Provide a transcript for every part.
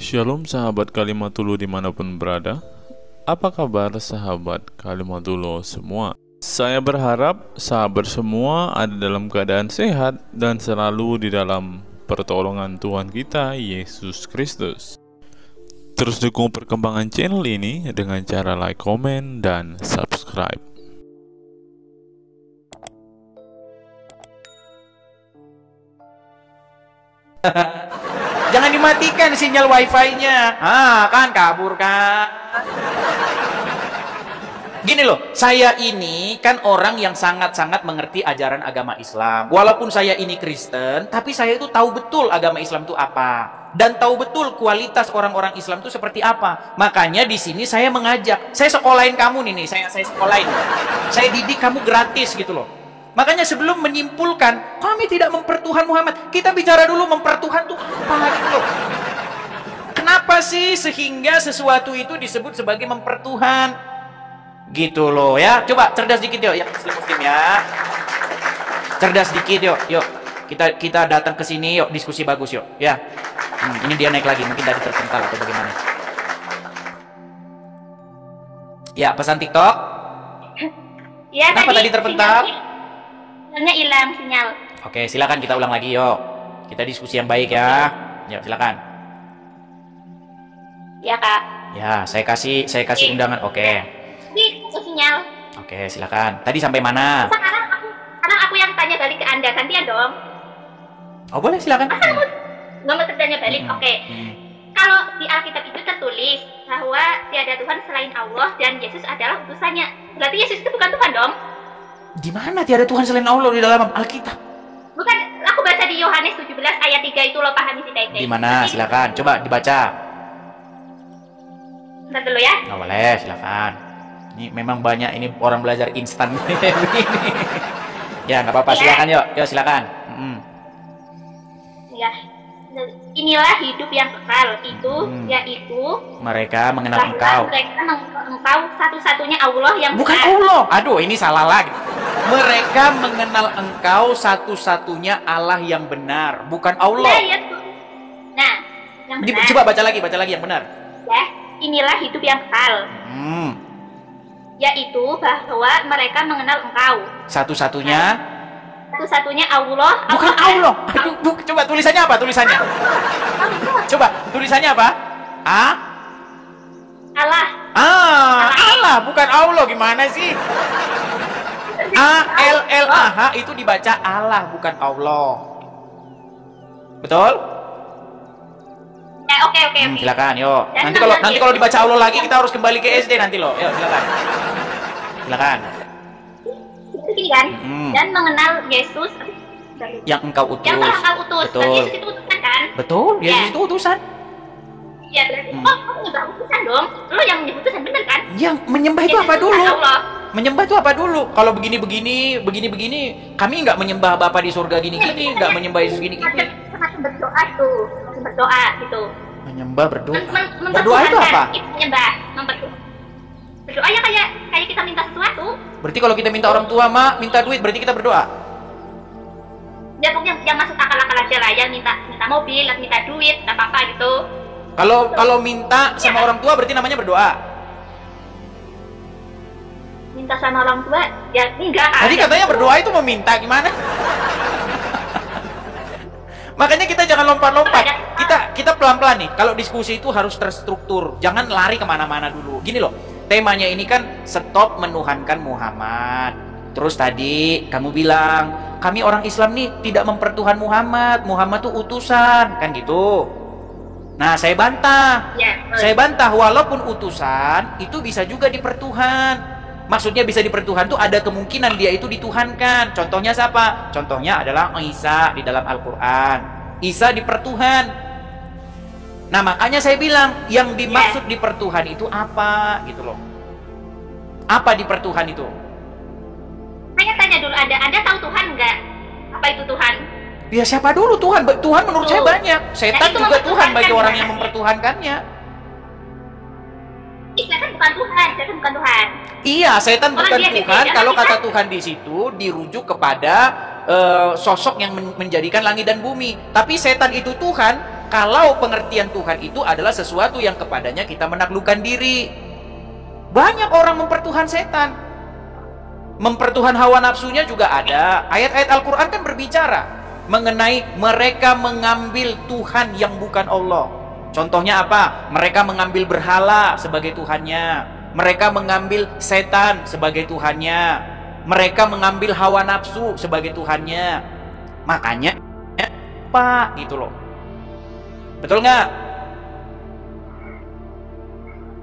Shalom sahabat Kalimatulu dimanapun berada. Apa kabar sahabat Kalimatulu semua? Saya berharap sahabat semua ada dalam keadaan sehat dan selalu di dalam pertolongan Tuhan kita Yesus Kristus. Terus dukung perkembangan channel ini dengan cara like, komen, dan subscribe. Jangan dimatikan sinyal wifi-nya. Kan kabur kan. Gini loh, saya ini kan orang yang sangat-sangat mengerti ajaran agama Islam. Walaupun saya ini Kristen, tapi saya itu tahu betul agama Islam itu apa. Dan tahu betul kualitas orang-orang Islam itu seperti apa. Makanya di sini saya mengajak, saya sekolahin kamu nih, saya sekolahin. Saya didik kamu gratis gitu loh. Makanya sebelum menyimpulkan kami tidak mempertuhan Muhammad, kita bicara dulu mempertuhan itu apa gitu loh. Kenapa sih sehingga sesuatu itu disebut sebagai mempertuhan? Gitu loh ya. Coba cerdas dikit yuk yang muslim ya. Cerdas dikit yuk. Kita datang ke sini yuk, diskusi bagus yuk ya. Ini dia naik lagi, mungkin tadi terpental atau bagaimana. Ya, pesan TikTok. Ya, kenapa tadi terpental? Sinyalnya hilang sinyal. Oke, silakan kita ulang lagi yuk. Kita diskusi yang baik ya. Yuk, silakan. Ya, Kak. Ya, saya kasih undangan. Oke. Ini sinyal. Oke, silakan. Tadi sampai mana? Sekarang aku yang tanya balik ke Anda, gantian dong. Oh, boleh silakan. Masa nggak mau tanya balik? Oke. Kalau di Alkitab itu tertulis bahwa tiada Tuhan selain Allah dan Yesus adalah utusannya. Berarti Yesus itu bukan Tuhan dong? Di mana tiada Tuhan selain Allah di dalam Alkitab? Bukan, aku baca di Yohanes 17 ayat 3 itu lo pahami sih baik-baik. Di mana? Silakan, coba dibaca. Bentar dulu ya. Nggak boleh, silakan. Ini memang banyak ini orang belajar instan begini. Ya, nggak apa-apa, silakan yuk. Yuk, silakan. Ya. Inilah hidup yang kekal itu yaitu mereka mengenal Engkau. Mereka mengenal Engkau satu-satunya Allah yang bukan benar. Allah. Aduh, ini salah lagi. Mereka mengenal Engkau satu-satunya Allah yang benar, bukan Allah. Nah, yang benar. Coba baca lagi yang benar. Ya, inilah hidup yang kekal. Yaitu bahwa mereka mengenal Engkau satu-satunya Allah. Bukan Allah. Aduh, coba tulisannya apa? Coba tulisannya apa? Allah. Allah bukan Allah, gimana sih? Allah itu dibaca Allah, bukan Allah. Betul? Oke. Silakan, yuk. Nanti kalau dibaca Allah lagi kita harus kembali ke SD nanti loh. Yuk, silakan. Begini kan? Dan mengenal Yesus yang Engkau utus. Yang telah Engkau utus. Betul. Dan Yesus itu utusan kan? Betul, Yesus itu utusan. Ya berarti kamu menyembah utusan dong. Lo yang menyembah utusan, bener kan? Yang menyembah itu apa dulu? Allah. Menyembah itu apa dulu? Kalau begini, kami nggak menyembah Bapa di surga gini-gini, nggak menyembah Yesus gini-gini. Semacam berdoa tuh, berdoa gitu. Menyembah, berdoa. Berdoa itu apa? Itu menyembah, berdoa ya kayak kita minta sesuatu. Berarti kalau kita minta orang tua, minta duit, berarti kita berdoa. Ya pokoknya yang masuk akal-akal aja lah, yang minta mobil, minta duit, nggak apa-apa gitu. Kalau minta sama orang tua berarti namanya berdoa. Minta sama orang tua ya enggak kan. Tadi katanya berdoa itu meminta, gimana? Makanya kita jangan lompat-lompat. Kita pelan-pelan nih. Kalau diskusi itu harus terstruktur. Jangan lari kemana-mana dulu. Gini loh, temanya ini kan stop menuhankan Muhammad. Terus tadi kamu bilang kami orang Islam nih tidak mempertuhan Muhammad. Muhammad tuh utusan, kan gitu. Nah, saya bantah. Saya bantah walaupun utusan itu bisa juga dipertuhan. Maksudnya bisa dipertuhan tuh ada kemungkinan dia itu dituhankan. Contohnya siapa? Contohnya adalah Isa di dalam Al-Quran. Isa dipertuhan. Nah, makanya saya bilang yang dimaksud dipertuhan itu apa gitu loh. Apa dipertuhan itu? Saya tanya dulu, Anda tahu Tuhan nggak? Apa itu Tuhan? Ya siapa dulu Tuhan? Tuhan menurut saya banyak. Setan juga Tuhan bagi orang yang mempertuhankannya. Setan bukan Tuhan. Iya, setan bukan Tuhan. Kalau kata Tuhan di situ dirujuk kepada sosok yang menjadikan langit dan bumi. Tapi setan itu Tuhan kalau pengertian Tuhan itu adalah sesuatu yang kepadanya kita menaklukkan diri. Banyak orang mempertuhan setan, mempertuhan hawa nafsunya juga ada. Ayat-ayat Al-Quran kan berbicara mengenai mereka mengambil Tuhan yang bukan Allah. Contohnya apa? Mereka mengambil berhala sebagai Tuhannya, mereka mengambil setan sebagai Tuhannya, mereka mengambil hawa nafsu sebagai Tuhannya. Makanya apa gitu loh. Betul nggak?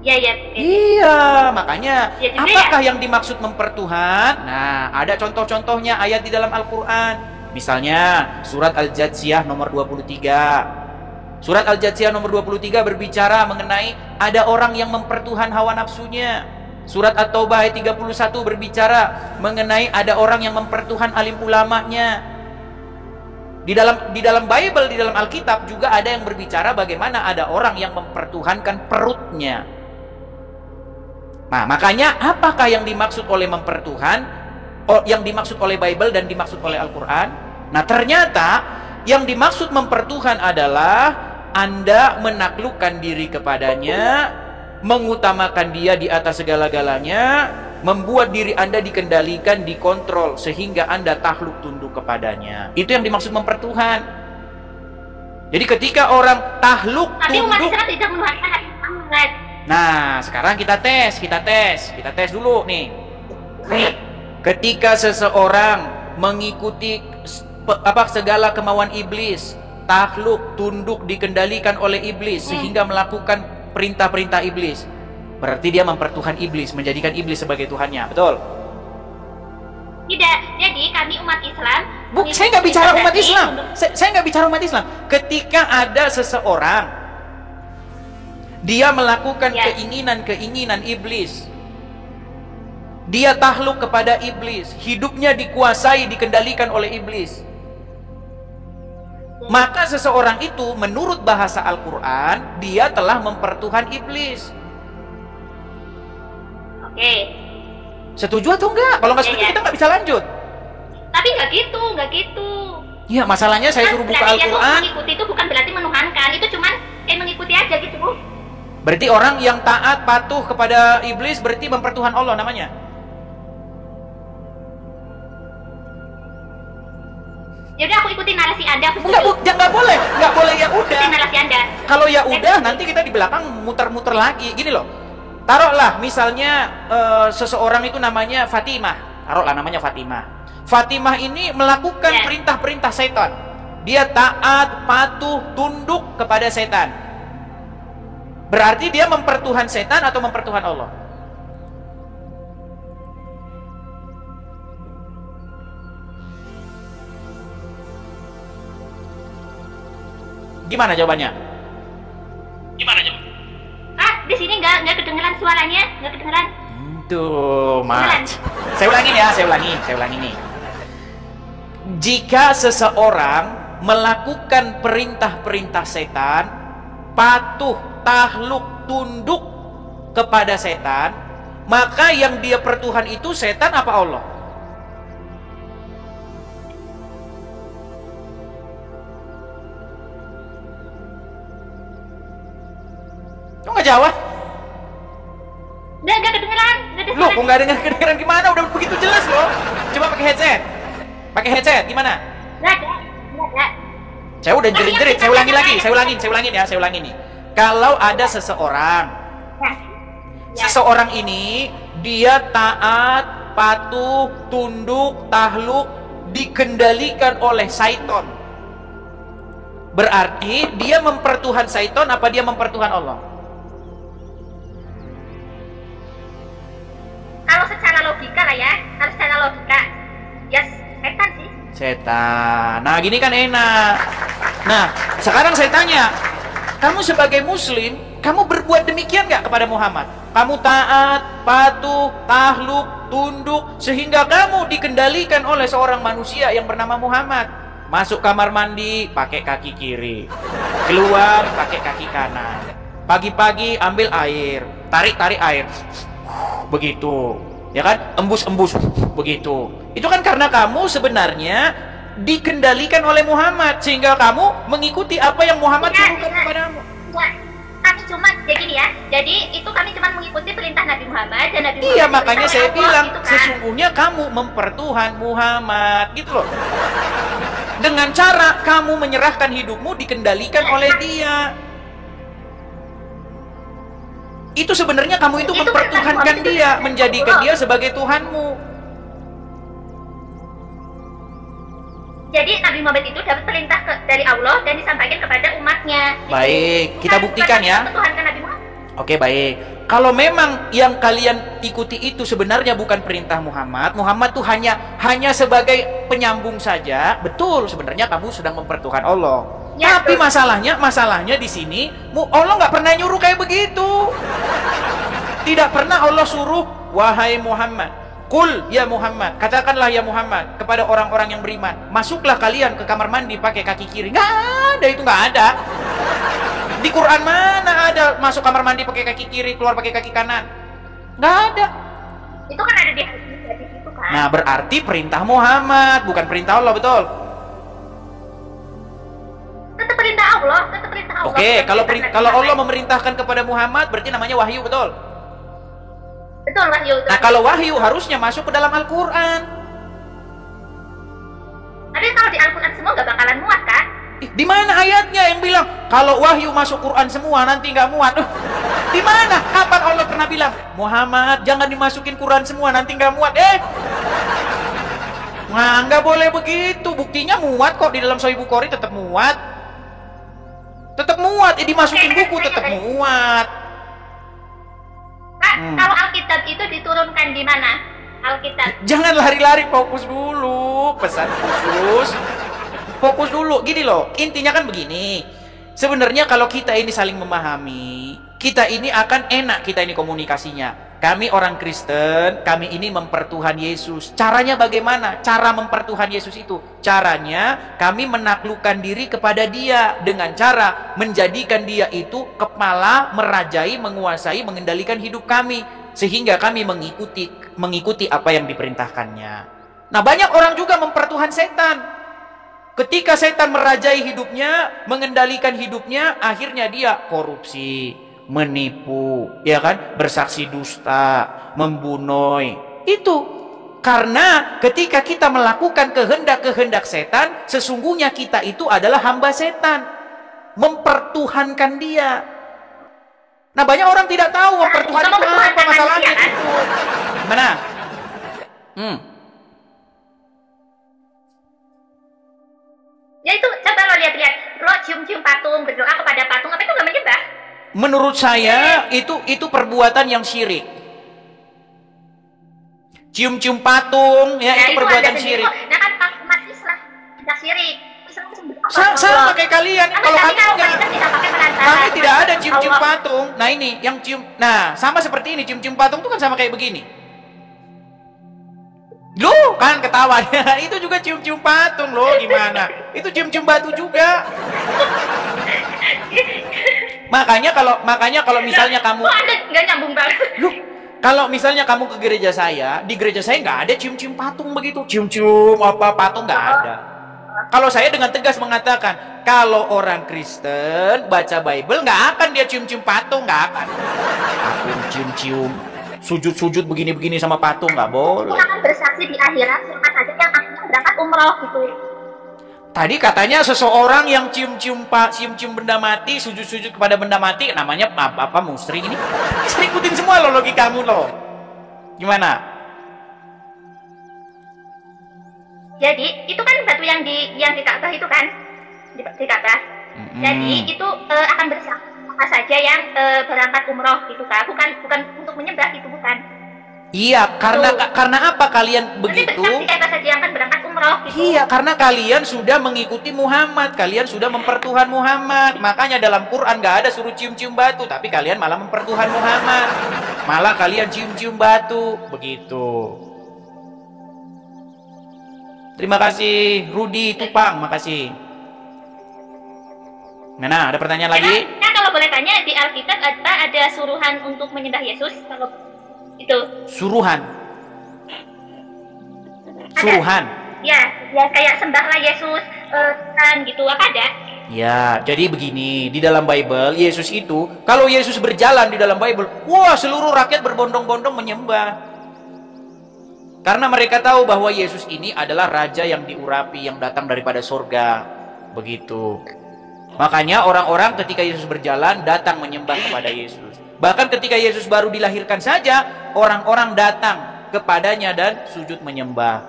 Ya, ya. Iya, makanya Ya, apakah yang dimaksud mempertuhan? Nah, ada contoh-contohnya ayat di dalam Al-Quran. Misalnya surat Al-Jathiyah nomor 23. Surat Al-Jathiyah nomor 23 berbicara mengenai ada orang yang mempertuhan hawa nafsunya. Surat At-Taubah ayat 31 berbicara mengenai ada orang yang mempertuhan alim ulamanya. Di dalam Bible, di dalam Alkitab juga ada yang berbicara bagaimana ada orang yang mempertuhankan perutnya. Nah, makanya apakah yang dimaksud oleh mempertuhan, yang dimaksud oleh Bible dan dimaksud oleh Al-Quran? Nah, ternyata yang dimaksud mempertuhan adalah Anda menaklukkan diri kepadanya, mengutamakan dia di atas segala-galanya, membuat diri Anda dikendalikan, dikontrol, sehingga Anda takluk tunduk kepadanya. Itu yang dimaksud mempertuhan. Jadi ketika orang takluk Tapi umat tunduk. Islam tidak menuhankan Nabi Muhammad. Nah, sekarang kita tes dulu nih. Ketika seseorang mengikuti segala kemauan iblis, takluk, tunduk, dikendalikan oleh iblis sehingga melakukan perintah-perintah iblis, berarti dia mempertuhan iblis, menjadikan iblis sebagai Tuhannya, betul? Tidak. Jadi kami umat Islam. Saya nggak bicara umat Nabi Islam. untuk- Saya nggak bicara umat Islam. Ketika ada seseorang dia melakukan Ya. keinginan-keinginan iblis, dia takluk kepada iblis, hidupnya dikuasai, dikendalikan oleh iblis, maka seseorang itu menurut bahasa Al-Quran dia telah mempertuhan iblis. Oke. Setuju atau enggak? Kalau nggak setuju Ya. kita nggak bisa lanjut. Tapi nggak gitu. Ya, masalahnya saya suruh buka Berarti itu Al-Quran. mengikuti itu bukan berarti menuhankan. Itu cuman mengikuti aja gitu. Berarti orang yang taat patuh kepada iblis berarti mempertuhan Allah namanya. Ya udah, aku ikutin narasi Anda. Aku Enggak, setuju. nggak boleh ya udah. Ikutin narasi Anda. Kalau ya udah nanti kita di belakang muter-muter lagi. Gini loh. Taruhlah misalnya seseorang itu namanya Fatimah. Taruhlah namanya Fatimah. Fatimah ini melakukan Ya. perintah-perintah setan. Dia taat, patuh, tunduk kepada setan. Berarti dia mempertuhan setan atau mempertuhan Allah? Gimana jawabannya? Ah, di sini nggak kedengeran suaranya, nggak kedengeran. Tuh, Beneran. Mas. Saya ulangi nih. Jika seseorang melakukan perintah-perintah setan, patuh, takluk, tunduk kepada setan, maka yang dia pertuhan itu setan apa Allah? Kok nggak jawab? Nggak kedengeran, nggak ada Loh, suara. kok nggak kedengeran gimana? Udah begitu jelas loh. Coba pakai headset. Pakai headset gimana? Nggak ada. Saya udah jerit-jerit. Saya ulangi nih. Kalau ada seseorang, Ya. seseorang ini dia taat, patuh, tunduk, takluk, dikendalikan oleh syaiton. Berarti dia mempertuhan syaiton apa dia mempertuhan Allah? Kalau secara logika lah ya, harus secara logika. Ya setan sih. Setan. Nah, gini kan enak. Nah, sekarang saya tanya, kamu sebagai muslim, kamu berbuat demikian nggak kepada Muhammad? Kamu taat, patuh, takluk, tunduk, sehingga kamu dikendalikan oleh seorang manusia yang bernama Muhammad. Masuk kamar mandi, pakai kaki kiri. Keluar, pakai kaki kanan. Pagi-pagi ambil air, tarik-tarik air. Begitu. Ya kan? Embus-embus. Begitu. Itu kan karena kamu sebenarnya dikendalikan oleh Muhammad, sehingga kamu mengikuti apa yang Muhammad suruhkan kepadamu. Ya, kami cuma ya gini ya. Jadi itu kami cuma mengikuti perintah Nabi Muhammad dan Nabi Muhammad. Iya, makanya saya bilang gitu kan. sesungguhnya kamu mempertuhan Muhammad gitu loh. Dengan cara kamu menyerahkan hidupmu dikendalikan oleh dia. Itu sebenarnya kamu itu mempertuhankan dia, menjadikan dia sebagai Tuhanmu. Jadi Nabi Muhammad itu dapat perintah dari Allah dan disampaikan kepada umatnya. Baik, kita buktikan ya. Oke, baik. Kalau memang yang kalian ikuti itu sebenarnya bukan perintah Muhammad, Muhammad tuh hanya sebagai penyambung saja. Betul, sebenarnya kamu sedang mempertuhan Allah. Ya, tapi masalahnya di sini, Allah nggak pernah nyuruh kayak begitu. Tidak pernah Allah suruh, wahai Muhammad, kul ya Muhammad, katakanlah ya Muhammad kepada orang-orang yang beriman, masuklah kalian ke kamar mandi pakai kaki kiri. Nggak ada, itu nggak ada. Di Quran mana ada masuk kamar mandi pakai kaki kiri, keluar pakai kaki kanan? Nggak ada. Itu kan ada di hadis itu kan. Nah, berarti perintah Muhammad, bukan perintah Allah, betul? Tetap perintah Allah, tetap perintah Allah. Oke, kalau Allah memerintahkan kepada Muhammad berarti namanya wahyu, betul? Betul, wahyu. Nah, kalau wahyu harusnya masuk ke dalam Al-Qur'an. Tapi kalau di Al-Qur'an semua nggak bakalan muat kan? Di mana ayatnya yang bilang kalau wahyu masuk Quran semua nanti nggak muat? Di mana? Kapan Allah pernah bilang, Muhammad jangan dimasukin Quran semua nanti nggak muat? Nah, nggak boleh begitu. Buktinya muat kok, di dalam Sahih Bukhari tetap muat. Tetap muat, dimasukin buku tetap muat. Kak, kalau Alkitab itu diturunkan di mana? Alkitab. Jangan lari-lari, fokus dulu. Pesan khusus. Fokus dulu. Gini loh, intinya kan begini. Sebenarnya kalau kita ini saling memahami, kita ini akan enak, kita ini komunikasinya. Kami orang Kristen, kami ini mempertuhan Yesus. Caranya bagaimana? Cara mempertuhan Yesus itu, caranya kami menaklukkan diri kepada Dia dengan cara menjadikan Dia itu kepala, merajai, menguasai, mengendalikan hidup kami, sehingga kami mengikuti apa yang diperintahkannya. Nah, banyak orang juga mempertuhan setan. Ketika setan merajai hidupnya, mengendalikan hidupnya, akhirnya dia korupsi, menipu, ya kan, bersaksi dusta, membunuh. Itu karena ketika kita melakukan kehendak-kehendak setan, sesungguhnya kita itu adalah hamba setan, mempertuhankan dia. Nah, banyak orang tidak tahu mempertuhan itu apa masalahnya itu. Gimana? Ya itu, coba lo lihat-lihat, lo cium-cium patung, berdoa kepada patung, apa itu nggak menyembah? Menurut saya itu perbuatan yang syirik. Cium-cium patung, ya, itu perbuatan syirik. Nah kan umat Islam tidak syirik. Sama kayak kalian. Kalau kami kami tidak ada cium-cium Allah. patung. Nah ini yang cium. Nah sama seperti ini, cium-cium patung itu kan sama kayak begini. Loh kan ketawanya. Itu juga cium-cium patung loh, gimana? Itu cium-cium batu juga. Makanya kalau misalnya kamu nggak nyambung banget. Loh, kalau misalnya kamu ke gereja saya, di gereja saya nggak ada cium-cium patung begitu. Cium-cium apa patung nggak ada. Kalau saya dengan tegas mengatakan, kalau orang Kristen baca Bible nggak akan dia cium-cium patung, nggak akan. Aku cium-cium, sujud-sujud begini-begini sama patung nggak boleh. Kita akan bersaksi di akhirat siapa saja yang akhirnya berangkat umroh gitu. Tadi katanya seseorang yang cium-cium benda mati, sujud-sujud kepada benda mati, namanya apa musrik ini? Saya ikutin semua lo logika kamu lo. Gimana? Jadi itu kan batu yang di Ka'bah itu kan, di Ka'bah. Jadi itu akan bersaksi apa saja yang berangkat umroh gitu kan, bukan untuk menyembah itu, bukan. Iya, karena apa kalian begitu? Bersaksi apa saja yang akan berangkat umroh gitu. Iya, karena kalian sudah mengikuti Muhammad, kalian sudah mempertuhan Muhammad. Makanya dalam Quran nggak ada suruh cium-cium batu, tapi kalian malah mempertuhan Muhammad. Malah kalian cium-cium batu, begitu. Terima kasih Rudi Tupang, makasih. Nah, ada pertanyaan lagi? Nah, kalau boleh tanya, di Alkitab ada suruhan untuk menyembah Yesus? Kalau itu Suruhan. ya kayak sembahlah Yesus kan gitu, apa ada? Ya, jadi begini, di dalam Bible Yesus itu, kalau Yesus berjalan di dalam Bible, wah seluruh rakyat berbondong-bondong menyembah. Karena mereka tahu bahwa Yesus ini adalah raja yang diurapi, yang datang daripada surga. Begitu. Makanya orang-orang ketika Yesus berjalan datang menyembah kepada Yesus. Bahkan ketika Yesus baru dilahirkan saja, orang-orang datang kepadanya dan sujud menyembah.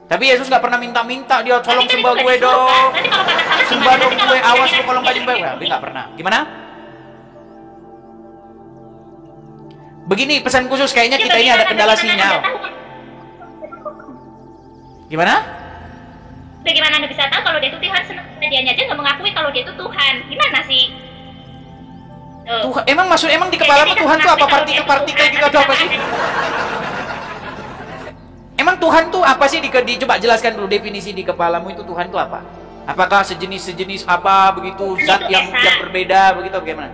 Tapi Yesus nggak pernah minta-minta, dia tolong sembah gue dong, sembah dong gue, awas lo kalau nggak nyembah. Dia nggak pernah. Gimana? Begini pesan khusus, kayaknya kita ini ada kendala sinyal. Gimana? Bagaimana Anda bisa tahu kalau dia itu Tuhan? Dianya aja nggak mengakui kalau dia itu Tuhan. Gimana sih? Tuhan, emang di kepalamu Tuhan tuh apa? Partikel gitu atau apa sih? Emang Tuhan tuh apa sih? Coba jelaskan dulu definisi di kepalamu itu Tuhan tuh apa? Apakah sejenis apa begitu, zat yang berbeda begitu, bagaimana?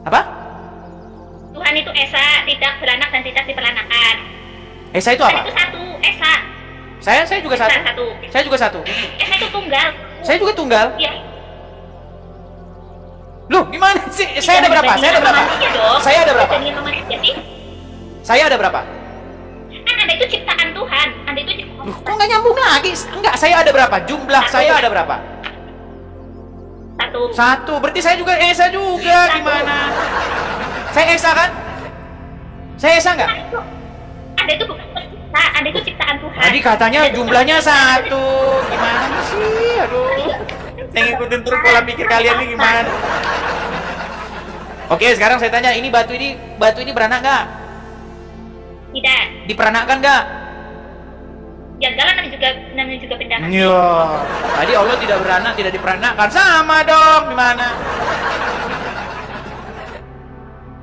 Apa? Tuhan itu Esa, tidak beranak dan tidak diperanakan. Esa itu apa? Itu satu, Esa. Saya juga satu. Saya juga satu. Esa itu tunggal. Saya juga tunggal. Iya. Loh, gimana sih? Saya ada berapa? Saya ada berapa? Saya ada berapa? Kan Anda itu ciptaan Tuhan. Anda itu ciptaan. Loh, kok nggak nyambung lagi? Enggak, saya ada berapa? Jumlah saya ada berapa? Satu. Berarti saya juga Esa juga. Gimana? Saya Esa kan? Saya Esa nggak? Anda itu bukan pencipta. Anda itu ciptaan Tuhan. Tadi katanya jumlahnya satu. Gimana sih? Aduh. Saya ngikutin terus pola pikir kalian nih gimana? Oke, sekarang saya tanya, ini batu ini beranak nggak? Tidak. Diperanakkan nggak? Ya enggak lah, namanya juga benda mati. Yo, tadi Allah tidak beranak, tidak diperanakkan, sama dong, gimana?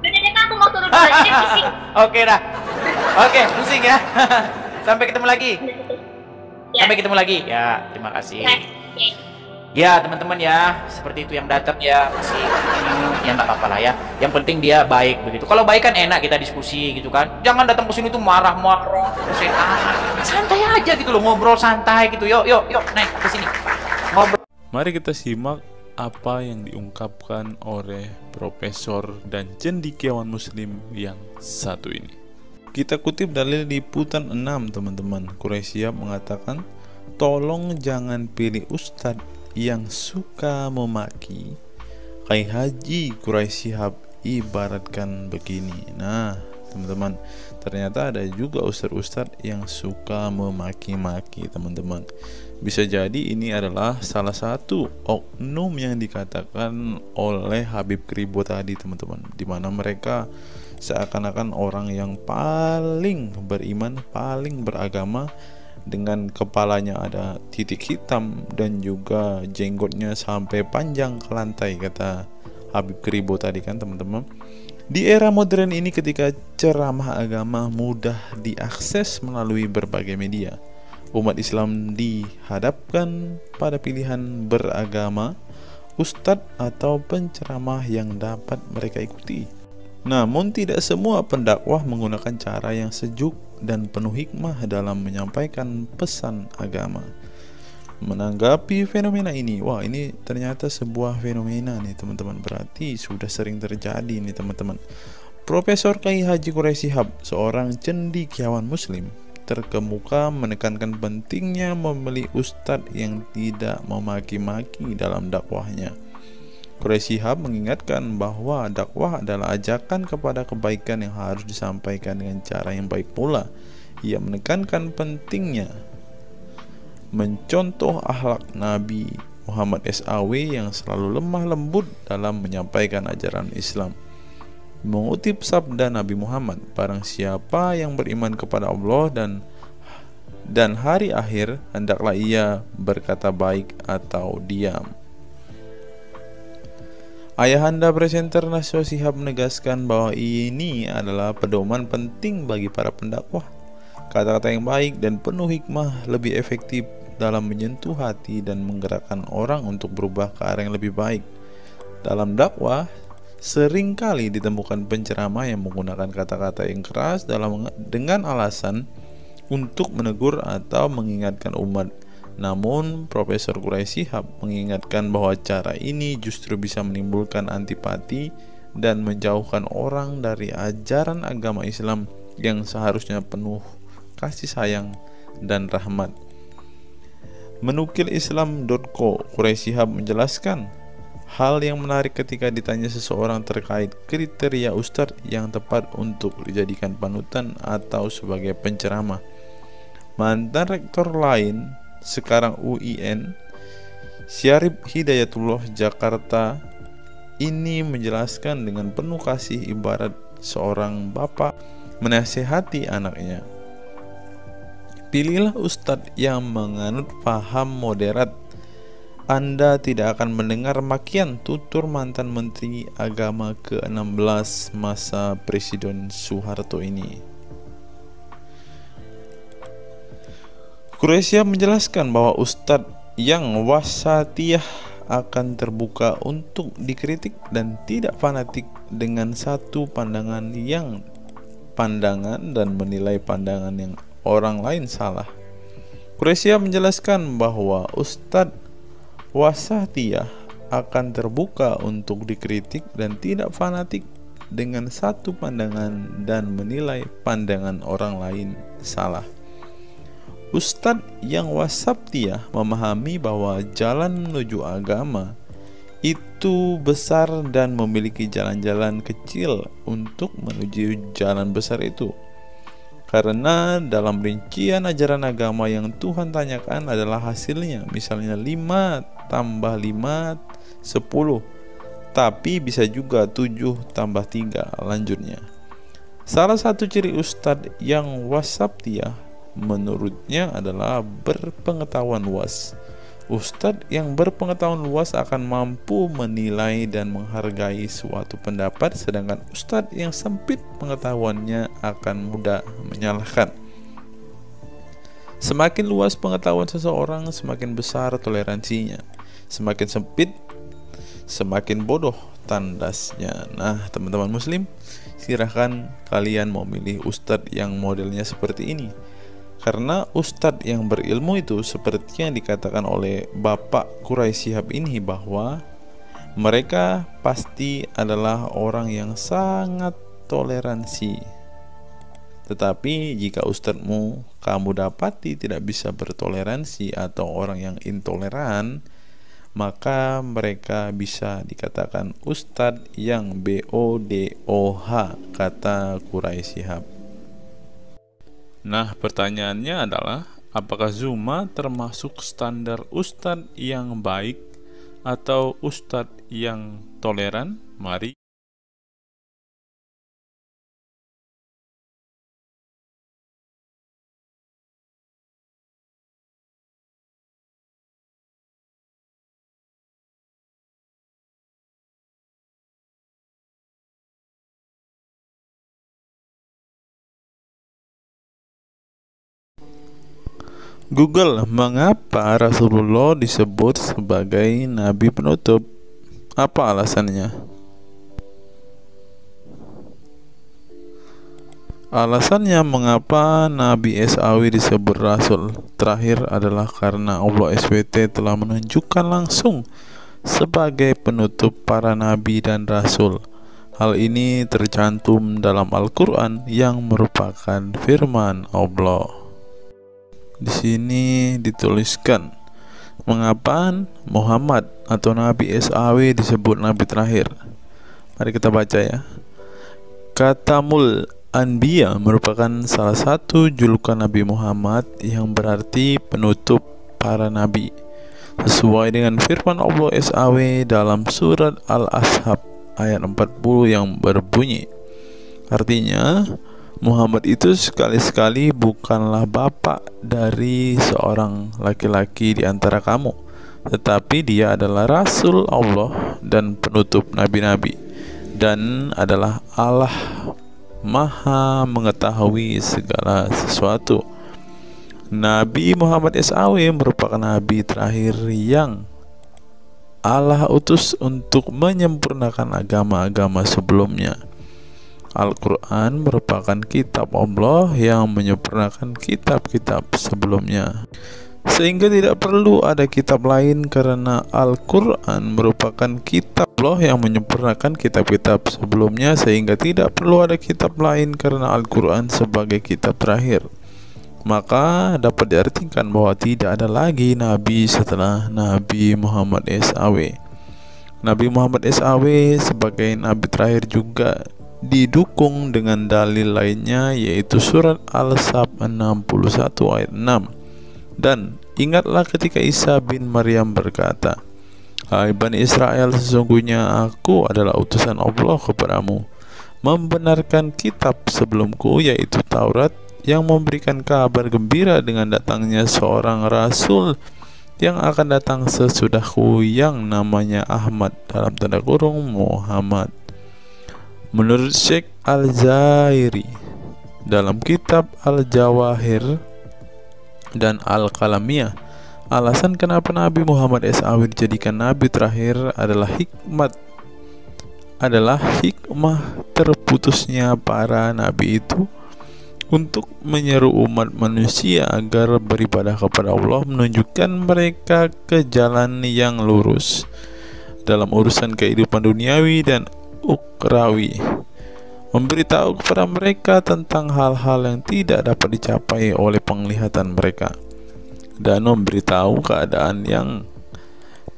Benernya kan aku mau turun lagi, pusing. Oke dah, oke pusing ya. Sampai ketemu lagi. Ya. Sampai ketemu lagi. Ya, terima kasih. Ya. Ya teman-teman ya, seperti itu yang datang ya masih ya nggak apa-apa lah ya. Yang penting dia baik begitu. Kalau baik kan enak kita diskusi gitu kan. Jangan datang ke sini tuh marah-marah, santai aja gitu loh, ngobrol santai gitu. Yuk naik ke sini ngobrol. Mari kita simak apa yang diungkapkan oleh Profesor dan cendekiawan Muslim yang satu ini. Kita kutip dalil liputan 6 teman-teman. Quraisy mengatakan, tolong jangan pilih ustadz yang suka memaki. Kiai Haji Quraisy Shihab ibaratkan begini. Nah teman-teman, ternyata ada juga ustadz-ustadz yang suka memaki-maki teman-teman. Bisa jadi ini adalah salah satu oknum yang dikatakan oleh Habib Kribo tadi teman-teman, dimana mereka seakan-akan orang yang paling beriman, paling beragama, dengan kepalanya ada titik hitam dan juga jenggotnya sampai panjang ke lantai, kata Habib Kribo tadi kan teman-teman. Di era modern ini ketika ceramah agama mudah diakses melalui berbagai media, umat Islam dihadapkan pada pilihan beragama, ustadz atau penceramah yang dapat mereka ikuti. Namun tidak semua pendakwah menggunakan cara yang sejuk dan penuh hikmah dalam menyampaikan pesan agama. Menanggapi fenomena ini, wah ini ternyata sebuah fenomena nih teman-teman, berarti sudah sering terjadi nih teman-teman. Profesor Kiai Haji Quraisy Shihab, seorang cendekiawan Muslim, terkemuka menekankan pentingnya memilih ustadz yang tidak memaki-maki dalam dakwahnya. Quraisy Shihab mengingatkan bahwa dakwah adalah ajakan kepada kebaikan yang harus disampaikan dengan cara yang baik pula. Ia menekankan pentingnya mencontoh akhlak Nabi Muhammad SAW yang selalu lemah lembut dalam menyampaikan ajaran Islam. Mengutip sabda Nabi Muhammad, barang siapa yang beriman kepada Allah dan hari akhir, hendaklah ia berkata baik atau diam. Ayahanda presenter Naswa Shihab menegaskan bahwa ini adalah pedoman penting bagi para pendakwah. Kata-kata yang baik dan penuh hikmah lebih efektif dalam menyentuh hati dan menggerakkan orang untuk berubah ke arah yang lebih baik. Dalam dakwah, Seringkali ditemukan penceramah yang menggunakan kata-kata yang keras dengan alasan untuk menegur atau mengingatkan umat. Namun, Profesor Quraisy Shihab mengingatkan bahwa cara ini justru bisa menimbulkan antipati dan menjauhkan orang dari ajaran agama Islam yang seharusnya penuh kasih sayang dan rahmat. Menukil Islam.co, Quraisy Shihab menjelaskan hal yang menarik ketika ditanya seseorang terkait kriteria ustadz yang tepat untuk dijadikan panutan atau sebagai penceramah. Mantan rektor lain, sekarang UIN, Syarif Hidayatullah Jakarta, ini menjelaskan dengan penuh kasih ibarat seorang bapak menasihati anaknya. Pilihlah ustadz yang menganut paham moderat. Anda tidak akan mendengar makian, tutur mantan Menteri Agama ke-16 masa Presiden Soeharto ini. Quraisy menjelaskan bahwa ustadz yang wasatiyah akan terbuka untuk dikritik dan tidak fanatik dengan satu pandangan dan menilai pandangan yang orang lain salah. Quraisy menjelaskan bahwa ustadz wasatiyah akan terbuka untuk dikritik dan tidak fanatik dengan satu pandangan dan menilai pandangan orang lain salah. Ustadz yang wasatiyah memahami bahwa jalan menuju agama itu besar dan memiliki jalan-jalan kecil untuk menuju jalan besar itu. Karena dalam rincian ajaran agama yang Tuhan tanyakan adalah hasilnya, misalnya 5 tambah 5 10, tapi bisa juga 7 tambah 3 lanjutnya. Salah satu ciri ustadz yang wasatiyah menurutnya adalah berpengetahuan luas. Ustadz yang berpengetahuan luas akan mampu menilai dan menghargai suatu pendapat, sedangkan ustadz yang sempit pengetahuannya akan mudah menyalahkan. Semakin luas pengetahuan seseorang, semakin besar toleransinya. Semakin sempit, semakin bodoh tandasnya. Nah, teman-teman muslim, silahkan kalian mau milih ustadz yang modelnya seperti ini. Karena ustadz yang berilmu itu seperti yang dikatakan oleh Bapak Quraisy Shihab ini, bahwa mereka pasti adalah orang yang sangat toleransi. Tetapi jika ustadzmu kamu dapati tidak bisa bertoleransi atau orang yang intoleran, maka mereka bisa dikatakan ustadz yang BODOH, kata Quraisy Shihab. Nah, pertanyaannya adalah, apakah Zuma termasuk standar ustadz yang baik atau ustadz yang toleran? Mari Google, mengapa Rasulullah disebut sebagai nabi penutup? Apa alasannya? Alasannya mengapa Nabi SAW disebut Rasul terakhir adalah karena Allah SWT telah menunjukkan langsung sebagai penutup para nabi dan rasul. Hal ini tercantum dalam Al-Quran yang merupakan firman Allah. Di sini dituliskan, mengapa Muhammad atau Nabi SAW disebut Nabi terakhir? Mari kita baca ya. Katamul Anbiya merupakan salah satu julukan Nabi Muhammad yang berarti penutup para nabi, sesuai dengan firman Allah SAW dalam surat Al-Ashab ayat 40 yang berbunyi, artinya Muhammad itu sekali-sekali bukanlah bapak dari seorang laki-laki di antara kamu, tetapi dia adalah Rasul Allah dan penutup nabi-nabi, dan adalah Allah Maha mengetahui segala sesuatu. Nabi Muhammad SAW merupakan nabi terakhir yang Allah utus untuk menyempurnakan agama-agama sebelumnya. Al-Quran merupakan kitab Allah yang menyempurnakan kitab-kitab sebelumnya, sehingga tidak perlu ada kitab lain karena Al-Quran merupakan kitab Allah yang menyempurnakan kitab-kitab sebelumnya, sehingga tidak perlu ada kitab lain karena Al-Quran sebagai kitab terakhir. Maka dapat diartikan bahwa tidak ada lagi Nabi setelah Nabi Muhammad SAW. Nabi Muhammad SAW sebagai Nabi terakhir juga didukung dengan dalil lainnya, yaitu surat Al-Sab 61 ayat 6. Dan ingatlah ketika Isa bin Maryam berkata, "Hai Bani Israel, sesungguhnya aku adalah utusan Allah kepadamu, membenarkan kitab sebelumku, yaitu Taurat, yang memberikan kabar gembira dengan datangnya seorang rasul yang akan datang sesudahku, yang namanya Ahmad dalam tanda kurung Muhammad." Menurut Syekh Al-Zairi dalam kitab Al-Jawahir dan Al-Qalamiyah, alasan kenapa Nabi Muhammad SAW dijadikan Nabi terakhir adalah hikmah terputusnya para Nabi itu untuk menyeru umat manusia agar beribadah kepada Allah, menunjukkan mereka ke jalan yang lurus dalam urusan kehidupan duniawi dan ukrawi, memberitahu kepada mereka tentang hal-hal yang tidak dapat dicapai oleh penglihatan mereka, dan memberitahu keadaan yang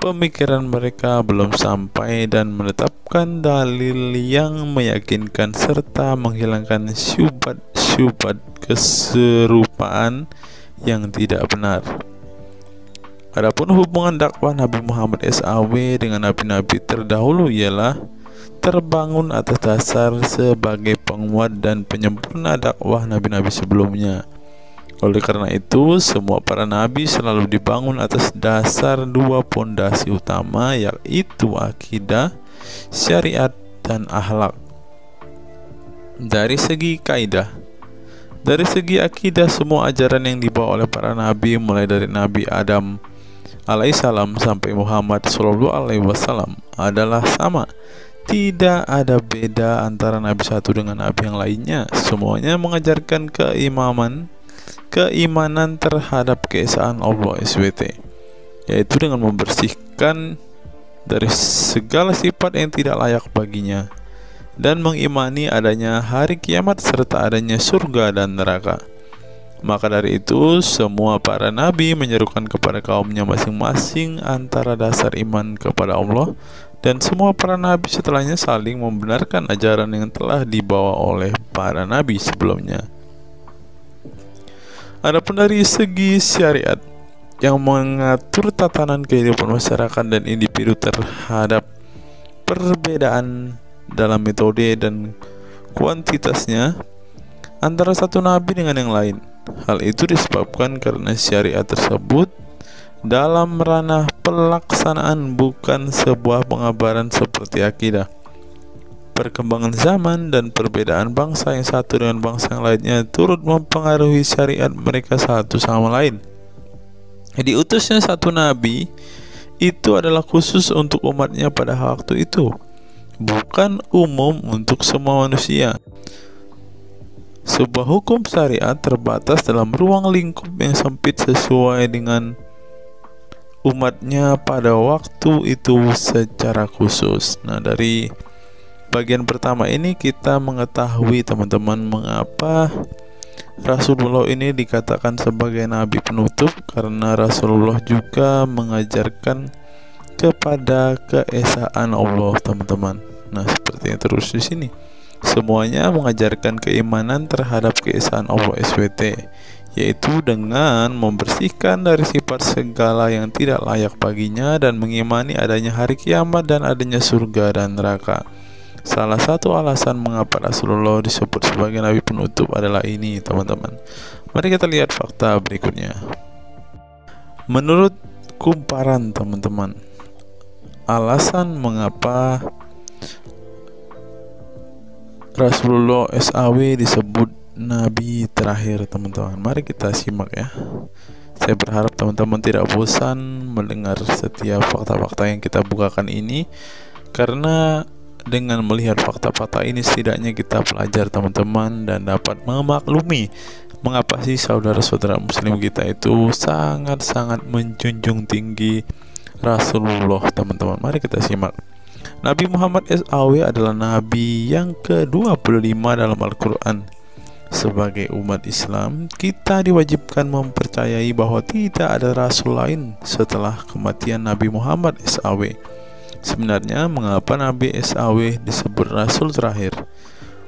pemikiran mereka belum sampai, dan menetapkan dalil yang meyakinkan serta menghilangkan syubhat keserupaan yang tidak benar. Adapun hubungan dakwah Nabi Muhammad SAW dengan nabi-nabi terdahulu ialah terbangun atas dasar sebagai penguat dan penyempurna dakwah nabi-nabi sebelumnya. Oleh karena itu, semua para nabi selalu dibangun atas dasar dua pondasi utama, yaitu akidah, syariat, dan akhlak. Dari segi kaidah, dari segi akidah, semua ajaran yang dibawa oleh para nabi, mulai dari Nabi Adam alaihissalam sampai Muhammad SAW, adalah sama. Tidak ada beda antara nabi satu dengan nabi yang lainnya. Semuanya mengajarkan keimanan terhadap keesaan Allah SWT, yaitu dengan membersihkan dari segala sifat yang tidak layak baginya, dan mengimani adanya hari kiamat serta adanya surga dan neraka. Maka dari itu, semua para nabi menyerukan kepada kaumnya masing-masing antara dasar iman kepada Allah, dan semua para nabi setelahnya saling membenarkan ajaran yang telah dibawa oleh para nabi sebelumnya. Adapun dari segi syariat yang mengatur tatanan kehidupan masyarakat dan individu terhadap perbedaan dalam metode dan kuantitasnya antara satu nabi dengan yang lain. Hal itu disebabkan karena syariat tersebut dalam ranah pelaksanaan, bukan sebuah pengabaran seperti akidah. Perkembangan zaman dan perbedaan bangsa yang satu dengan bangsa yang lainnya turut mempengaruhi syariat mereka satu sama lain. Diutusnya satu nabi itu adalah khusus untuk umatnya pada waktu itu, bukan umum untuk semua manusia. Sebuah hukum syariat terbatas dalam ruang lingkup yang sempit sesuai dengan umatnya pada waktu itu secara khusus. Nah, dari bagian pertama ini kita mengetahui teman-teman mengapa Rasulullah ini dikatakan sebagai nabi penutup, karena Rasulullah juga mengajarkan kepada keesaan Allah, teman-teman. Nah, seperti yang terus di sini, semuanya mengajarkan keimanan terhadap keesaan Allah SWT, yaitu dengan membersihkan dari sifat segala yang tidak layak baginya, dan mengimani adanya hari kiamat dan adanya surga dan neraka. Salah satu alasan mengapa Rasulullah disebut sebagai nabi penutup adalah ini, teman-teman. Mari kita lihat fakta berikutnya. Menurut kumparan, teman-teman, alasan mengapa Rasulullah SAW disebut nabi terakhir, teman-teman. Mari kita simak ya. Saya berharap teman-teman tidak bosan mendengar setiap fakta-fakta yang kita bukakan ini, karena dengan melihat fakta-fakta ini setidaknya kita belajar teman-teman dan dapat memaklumi mengapa sih saudara-saudara muslim kita itu sangat-sangat menjunjung tinggi Rasulullah. Teman-teman, mari kita simak. Nabi Muhammad SAW adalah nabi yang ke-25 dalam Al-Quran. Sebagai umat Islam, kita diwajibkan mempercayai bahwa tidak ada rasul lain setelah kematian Nabi Muhammad SAW. Sebenarnya, mengapa Nabi SAW disebut rasul terakhir?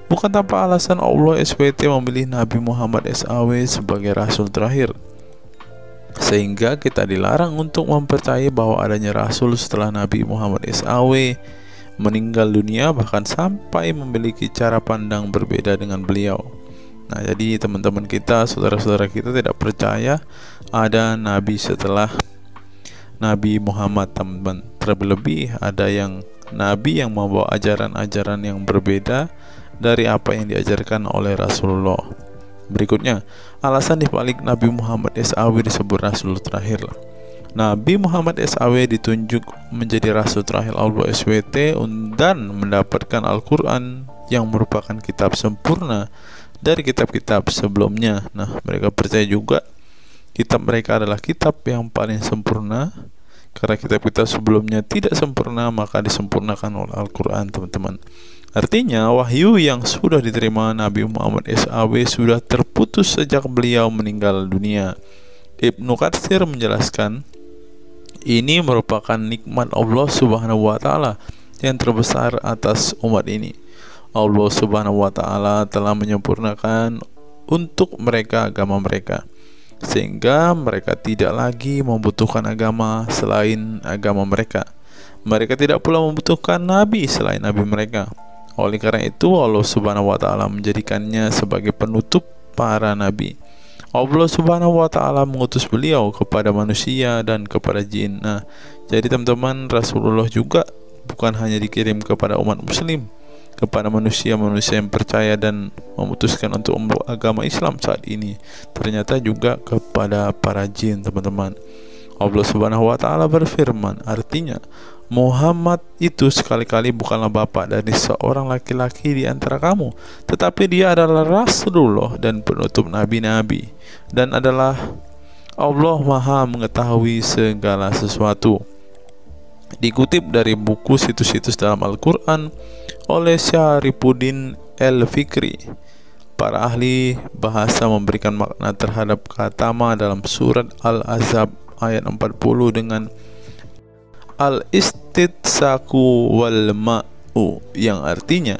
Bukan tanpa alasan Allah SWT memilih Nabi Muhammad SAW sebagai rasul terakhir, sehingga kita dilarang untuk mempercayai bahwa adanya rasul setelah Nabi Muhammad SAW meninggal dunia, bahkan sampai memiliki cara pandang berbeda dengan beliau. Nah, jadi teman-teman kita, saudara-saudara kita tidak percaya ada nabi setelah Nabi Muhammad, teman-teman. Terlebih ada yang nabi yang membawa ajaran-ajaran yang berbeda dari apa yang diajarkan oleh Rasulullah. Berikutnya, alasan dibalik Nabi Muhammad SAW disebut rasul terakhir. Nabi Muhammad SAW ditunjuk menjadi rasul terakhir Allah SWT dan mendapatkan Al-Quran yang merupakan kitab sempurna dari kitab-kitab sebelumnya. Nah, mereka percaya juga kitab mereka adalah kitab yang paling sempurna, karena kitab-kitab sebelumnya tidak sempurna, maka disempurnakan oleh Al-Quran, teman-teman. Artinya, wahyu yang sudah diterima Nabi Muhammad SAW sudah terputus sejak beliau meninggal dunia. Ibnu Katsir menjelaskan, ini merupakan nikmat Allah Subhanahu wa Ta'ala yang terbesar atas umat ini. Allah Subhanahu wa Ta'ala telah menyempurnakan untuk mereka agama mereka, sehingga mereka tidak lagi membutuhkan agama selain agama mereka. Mereka tidak pula membutuhkan nabi selain nabi mereka. Oleh karena itu, Allah Subhanahu wa Ta'ala menjadikannya sebagai penutup para nabi. Allah Subhanahu wa Ta'ala mengutus beliau kepada manusia dan kepada jin. Nah, jadi teman-teman, Rasulullah juga bukan hanya dikirim kepada umat muslim, kepada manusia-manusia yang percaya dan memutuskan untuk memeluk agama Islam saat ini, ternyata juga kepada para jin, teman-teman. Allah Subhanahu wa Ta'ala berfirman, artinya Muhammad itu sekali-kali bukanlah bapak dari seorang laki-laki di antara kamu, tetapi dia adalah Rasulullah dan penutup nabi-nabi, dan adalah Allah Maha mengetahui segala sesuatu. Dikutip dari buku situs-situs dalam Al-Quran oleh Syarifuddin El-Fikri, para ahli bahasa memberikan makna terhadap kata ma dalam surat Al-Ahzab ayat 40 dengan al-istitsaku wal ma'u, yang artinya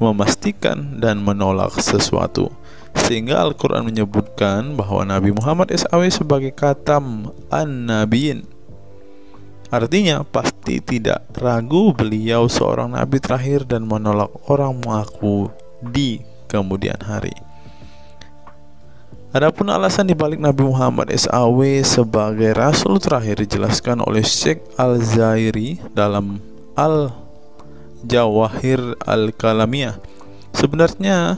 memastikan dan menolak sesuatu, sehingga Al-Quran menyebutkan bahwa Nabi Muhammad SAW sebagai khatam an-nabiyin. Artinya, pasti tidak ragu beliau seorang nabi terakhir dan menolak orang mengaku di kemudian hari. Adapun alasan dibalik Nabi Muhammad SAW sebagai rasul terakhir dijelaskan oleh Syekh Al-Zairi dalam Al-Jawahir Al-Kalamiyah. Sebenarnya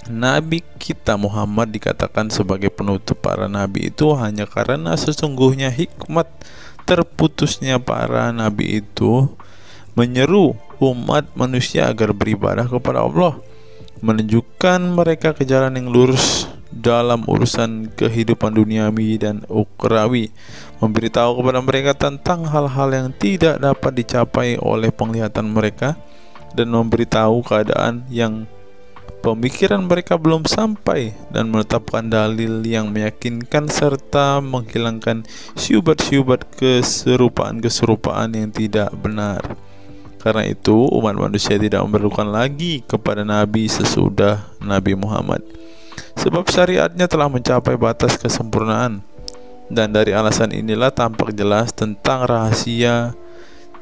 Nabi kita Muhammad dikatakan sebagai penutup para nabi itu hanya karena sesungguhnya hikmat terputusnya para nabi itu menyeru umat manusia agar beribadah kepada Allah, menunjukkan mereka ke jalan yang lurus dalam urusan kehidupan duniawi dan ukhrawi, memberitahu kepada mereka tentang hal-hal yang tidak dapat dicapai oleh penglihatan mereka, dan memberitahu keadaan yang pemikiran mereka belum sampai, dan menetapkan dalil yang meyakinkan serta menghilangkan syubhat-syubhat keserupaan-keserupaan yang tidak benar. Karena itu, umat manusia tidak memerlukan lagi kepada nabi sesudah Nabi Muhammad, sebab syariatnya telah mencapai batas kesempurnaan. Dan dari alasan inilah tampak jelas tentang rahasia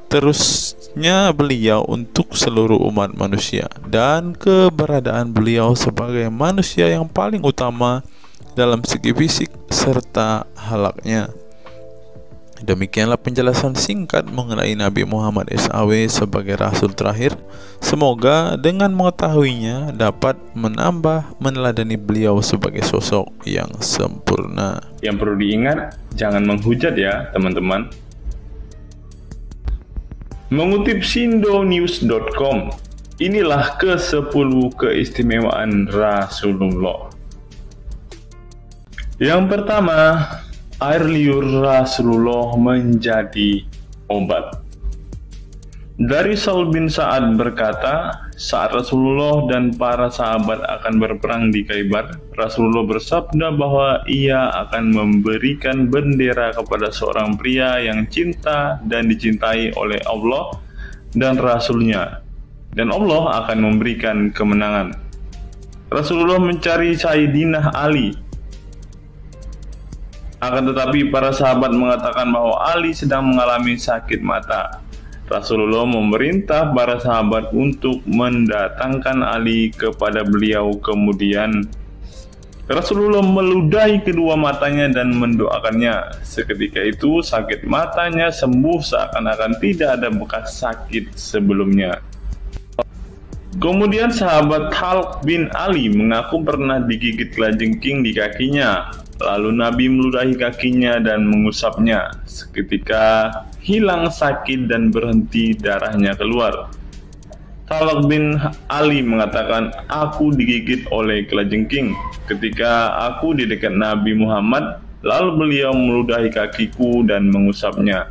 terusnya beliau untuk seluruh umat manusia, dan keberadaan beliau sebagai manusia yang paling utama dalam segi fisik serta halaknya. Demikianlah penjelasan singkat mengenai Nabi Muhammad SAW sebagai Rasul terakhir. Semoga dengan mengetahuinya dapat menambah meneladani beliau sebagai sosok yang sempurna. Yang perlu diingat, jangan menghujat ya teman-teman. Mengutip sindonews.com, inilah ke-10 keistimewaan Rasulullah. Yang pertama, air liur Rasulullah menjadi obat. Dari Sahl bin Sa'ad berkata, saat Rasulullah dan para sahabat akan berperang di Khaibar, Rasulullah bersabda bahwa ia akan memberikan bendera kepada seorang pria yang cinta dan dicintai oleh Allah dan Rasul-Nya, dan Allah akan memberikan kemenangan. Rasulullah mencari Sayyidina Ali. Akan tetapi para sahabat mengatakan bahwa Ali sedang mengalami sakit mata. Rasulullah memerintah para sahabat untuk mendatangkan Ali kepada beliau. Kemudian Rasulullah meludahi kedua matanya dan mendoakannya. Seketika itu sakit matanya sembuh seakan-akan tidak ada bekas sakit sebelumnya. Kemudian sahabat Talq bin Ali mengaku pernah digigit kalajengking di kakinya. Lalu Nabi meludahi kakinya dan mengusapnya. Seketika hilang sakit dan berhenti darahnya keluar. Talq bin Ali mengatakan, aku digigit oleh kalajengking ketika aku di dekat Nabi Muhammad, lalu beliau meludahi kakiku dan mengusapnya.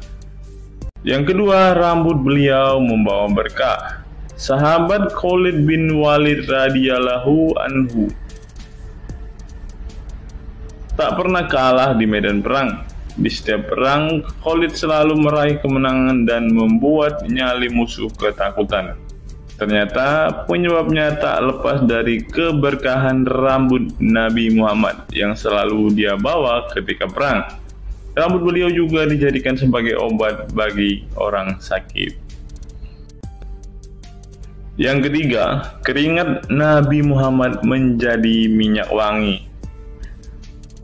Yang kedua, rambut beliau membawa berkah. Sahabat Khalid bin Walid radhiyallahu anhu tak pernah kalah di medan perang. Di setiap perang, Khalid selalu meraih kemenangan dan membuat nyali musuh ketakutan. Ternyata penyebabnya tak lepas dari keberkahan rambut Nabi Muhammad yang selalu dia bawa ketika perang. Rambut beliau juga dijadikan sebagai obat bagi orang sakit. Yang ketiga, keringat Nabi Muhammad menjadi minyak wangi.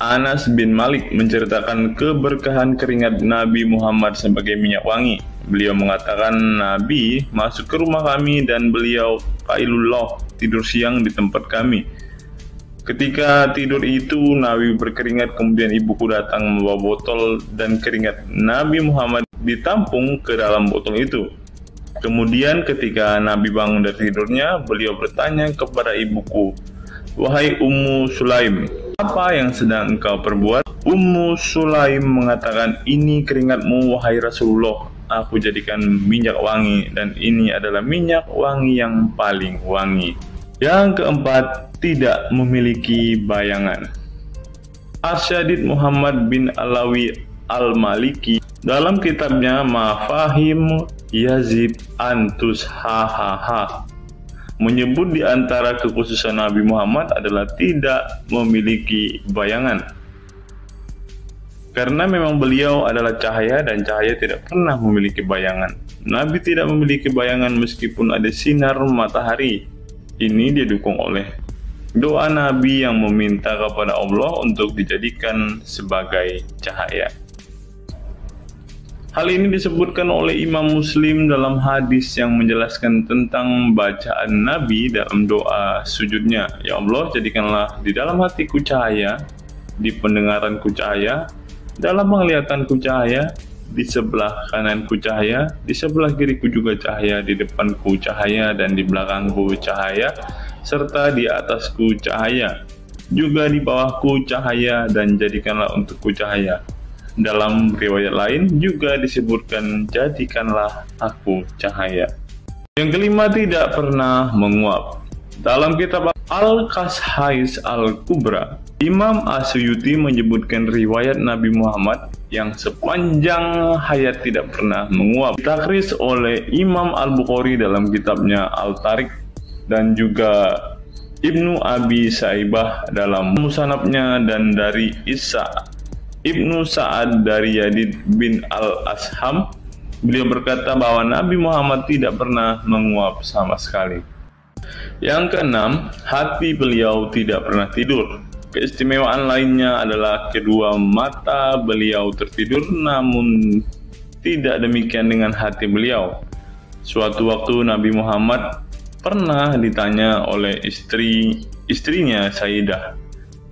Anas bin Malik menceritakan keberkahan keringat Nabi Muhammad sebagai minyak wangi. Beliau mengatakan, Nabi masuk ke rumah kami dan beliau qailullah, tidur siang di tempat kami. Ketika tidur itu Nabi berkeringat, kemudian ibuku datang membawa botol dan keringat Nabi Muhammad ditampung ke dalam botol itu. Kemudian ketika Nabi bangun dari tidurnya, beliau bertanya kepada ibuku, wahai Ummu Sulaim, apa yang sedang engkau perbuat? Ummu Sulaim mengatakan, ini keringatmu wahai Rasulullah, aku jadikan minyak wangi dan ini adalah minyak wangi yang paling wangi. Yang keempat, tidak memiliki bayangan. Asyadid Muhammad bin Alawi Al-Maliki dalam kitabnya Mafahim Yazid Antus Hahaha menyebut di antara kekhususan Nabi Muhammad adalah tidak memiliki bayangan. Karena memang beliau adalah cahaya dan cahaya tidak pernah memiliki bayangan. Nabi tidak memiliki bayangan meskipun ada sinar matahari. Ini didukung oleh doa Nabi yang meminta kepada Allah untuk dijadikan sebagai cahaya. Hal ini disebutkan oleh Imam Muslim dalam hadis yang menjelaskan tentang bacaan Nabi dalam doa sujudnya. Ya Allah, jadikanlah di dalam hatiku cahaya, di pendengaranku cahaya, dalam penglihatanku cahaya, di sebelah kananku cahaya, di sebelah kiriku juga cahaya, di depanku cahaya, dan di belakangku cahaya, serta di atasku cahaya, juga di bawahku cahaya, dan jadikanlah untukku cahaya. Dalam riwayat lain juga disebutkan, jadikanlah aku cahaya. Yang kelima, tidak pernah menguap. Dalam kitab Al-Qashais Al-Kubra, Imam Asyuyuti menyebutkan riwayat Nabi Muhammad yang sepanjang hayat tidak pernah menguap. Ditakris oleh Imam Al-Bukhari dalam kitabnya Al-Tariq dan juga Ibnu Abi Saibah dalam Musannafnya, dan dari Isa Ibnu Sa'ad dari Yazid bin Al-Asham, beliau berkata bahwa Nabi Muhammad tidak pernah menguap sama sekali. Yang keenam, hati beliau tidak pernah tidur. Keistimewaan lainnya adalah kedua mata beliau tertidur, namun tidak demikian dengan hati beliau. Suatu waktu Nabi Muhammad pernah ditanya oleh istrinya Sayyidah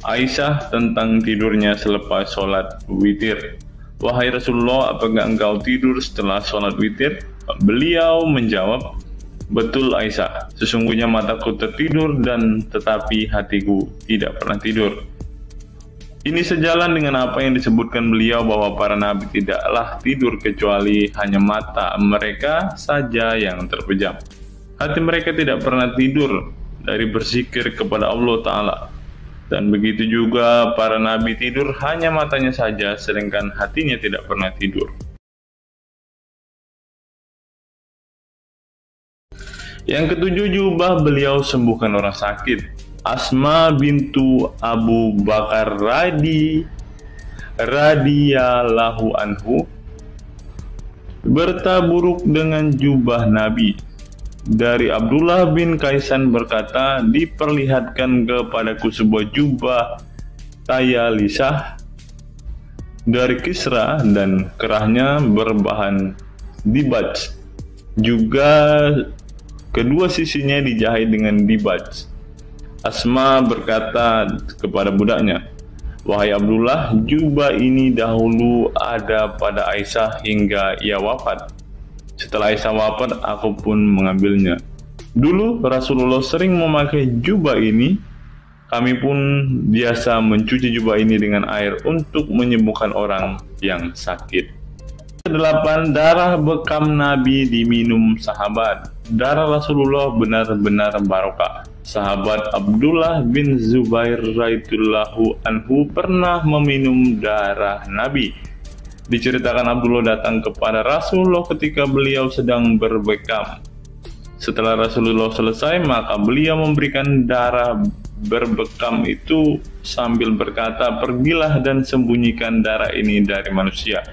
Aisyah tentang tidurnya selepas sholat witir. "Wahai Rasulullah, apakah engkau tidur setelah sholat witir?" Beliau menjawab, "Betul Aisyah, sesungguhnya mataku tertidur dan tetapi hatiku tidak pernah tidur." Ini sejalan dengan apa yang disebutkan beliau bahwa para nabi tidaklah tidur kecuali hanya mata mereka saja yang terpejam. Hati mereka tidak pernah tidur dari berzikir kepada Allah Ta'ala. Dan begitu juga para nabi tidur hanya matanya saja, sedangkan hatinya tidak pernah tidur. Yang ketujuh, jubah beliau sembuhkan orang sakit. Asma bintu Abu Bakar radhiyallahu anhu bertaburuk dengan jubah Nabi. Dari Abdullah bin Kaisan berkata, "Diperlihatkan kepadaku sebuah jubah tayalisah dari Kisra dan kerahnya berbahan dibaj. Juga kedua sisinya dijahit dengan dibaj." Asma berkata kepada budaknya, "Wahai Abdullah, jubah ini dahulu ada pada Aisyah hingga ia wafat. Setelah Aisyah wafat, aku pun mengambilnya. Dulu Rasulullah sering memakai jubah ini. Kami pun biasa mencuci jubah ini dengan air untuk menyembuhkan orang yang sakit." 8. Darah bekam Nabi diminum sahabat. Darah Rasulullah benar-benar barokah. Sahabat Abdullah bin Zubair radhiyallahu anhu pernah meminum darah Nabi. Diceritakan Abdullah datang kepada Rasulullah ketika beliau sedang berbekam. Setelah Rasulullah selesai, maka beliau memberikan darah berbekam itu sambil berkata, "Pergilah dan sembunyikan darah ini dari manusia."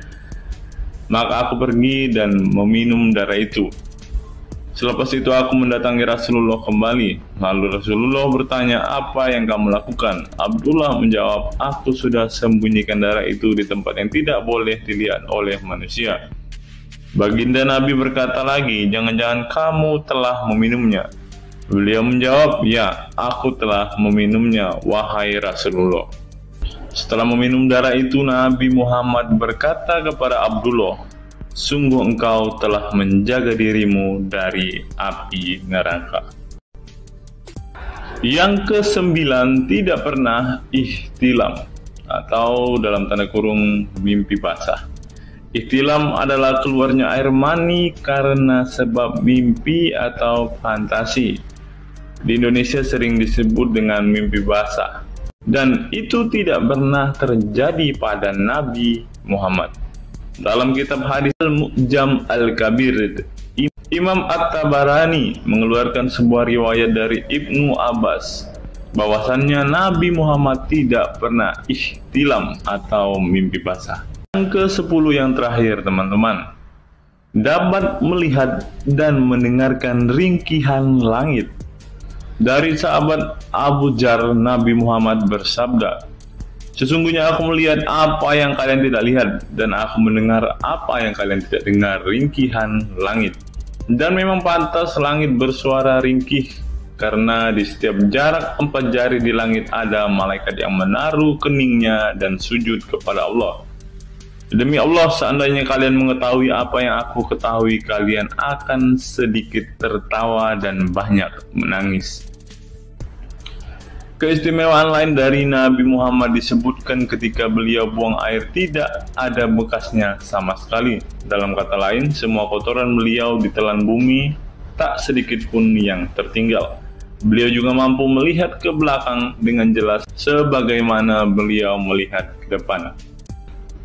Maka aku pergi dan meminum darah itu. Selepas itu aku mendatangi Rasulullah kembali. Lalu Rasulullah bertanya, "Apa yang kamu lakukan?" Abdullah menjawab, "Aku sudah sembunyikan darah itu di tempat yang tidak boleh dilihat oleh manusia." Baginda Nabi berkata lagi, "Jangan-jangan kamu telah meminumnya?" Beliau menjawab, "Ya, aku telah meminumnya, wahai Rasulullah." Setelah meminum darah itu, Nabi Muhammad berkata kepada Abdullah, "Sungguh engkau telah menjaga dirimu dari api neraka." Yang ke-9, tidak pernah ihtilam atau dalam tanda kurung mimpi basah. Ihtilam adalah keluarnya air mani karena sebab mimpi atau fantasi. Di Indonesia sering disebut dengan mimpi basah. Dan itu tidak pernah terjadi pada Nabi Muhammad. Dalam kitab hadis Al-Mu'jam Al-Kabir, Imam At-Tabarani mengeluarkan sebuah riwayat dari Ibnu Abbas bahwasannya Nabi Muhammad tidak pernah ihtilam atau mimpi basah. Yang ke-10 yang terakhir, teman-teman, dapat melihat dan mendengarkan ringkihan langit. Dari sahabat Abu Dzar, Nabi Muhammad bersabda, "Sesungguhnya aku melihat apa yang kalian tidak lihat, dan aku mendengar apa yang kalian tidak dengar, ringkihan langit. Dan memang pantas langit bersuara ringkih, karena di setiap jarak 4 jari di langit ada malaikat yang menaruh keningnya dan sujud kepada Allah. Demi Allah, seandainya kalian mengetahui apa yang aku ketahui, kalian akan sedikit tertawa dan banyak menangis." Keistimewaan lain dari Nabi Muhammad disebutkan ketika beliau buang air tidak ada bekasnya sama sekali. Dalam kata lain, semua kotoran beliau ditelan bumi, tak sedikit pun yang tertinggal. Beliau juga mampu melihat ke belakang dengan jelas sebagaimana beliau melihat ke depan.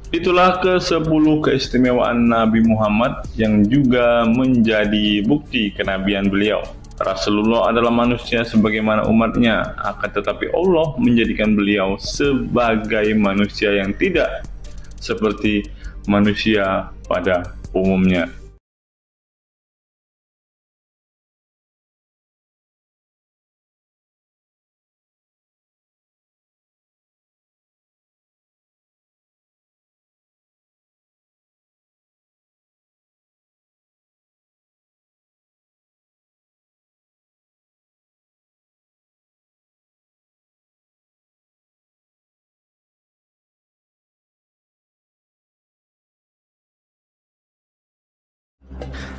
Itulah ke-10 keistimewaan Nabi Muhammad yang juga menjadi bukti kenabian beliau. Rasulullah adalah manusia sebagaimana umatnya, akan tetapi Allah menjadikan beliau sebagai manusia yang tidak seperti manusia pada umumnya.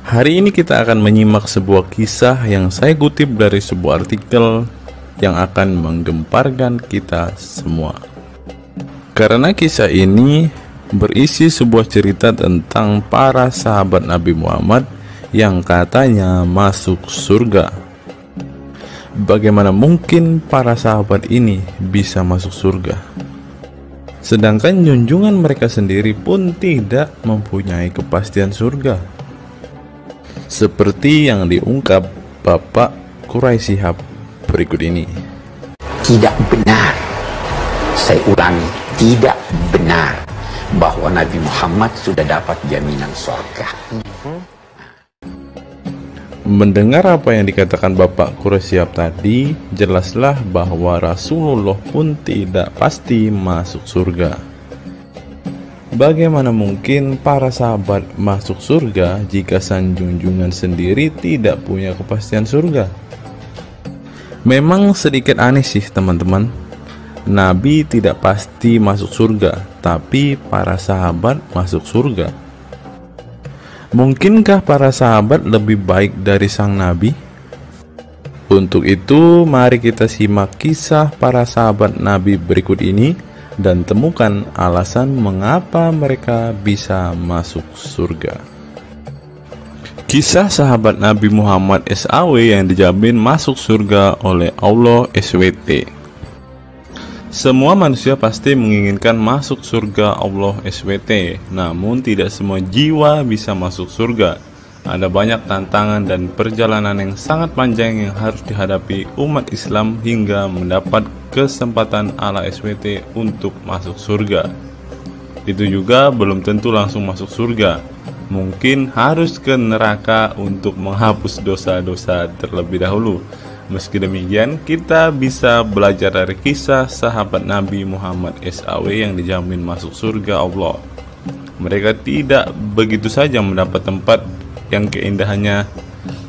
Hari ini kita akan menyimak sebuah kisah yang saya kutip dari sebuah artikel yang akan menggemparkan kita semua. Karena kisah ini berisi sebuah cerita tentang para sahabat Nabi Muhammad yang katanya masuk surga. Bagaimana mungkin para sahabat ini bisa masuk surga? Sedangkan junjungan mereka sendiri pun tidak mempunyai kepastian surga. Seperti yang diungkap Bapak Quraisy Shihab berikut ini. Tidak benar, saya ulangi, tidak benar bahwa Nabi Muhammad sudah dapat jaminan surga. Mendengar apa yang dikatakan Bapak Quraisy Shihab tadi, jelaslah bahwa Rasulullah pun tidak pasti masuk surga. Bagaimana mungkin para sahabat masuk surga jika sang junjungan sendiri tidak punya kepastian surga? Memang sedikit aneh sih teman-teman. Nabi tidak pasti masuk surga, tapi para sahabat masuk surga. Mungkinkah para sahabat lebih baik dari sang Nabi? Untuk itu, mari kita simak kisah para sahabat Nabi berikut ini dan temukan alasan mengapa mereka bisa masuk surga. Kisah sahabat Nabi Muhammad SAW yang dijamin masuk surga oleh Allah SWT. Semua manusia pasti menginginkan masuk surga Allah SWT, namun tidak semua jiwa bisa masuk surga. Ada banyak tantangan dan perjalanan yang sangat panjang yang harus dihadapi umat Islam hingga mendapat kesempatan Allah SWT untuk masuk surga. Itu juga belum tentu langsung masuk surga. Mungkin harus ke neraka untuk menghapus dosa-dosa terlebih dahulu. Meski demikian, kita bisa belajar dari kisah sahabat Nabi Muhammad SAW yang dijamin masuk surga Allah. Mereka tidak begitu saja mendapat tempat yang keindahannya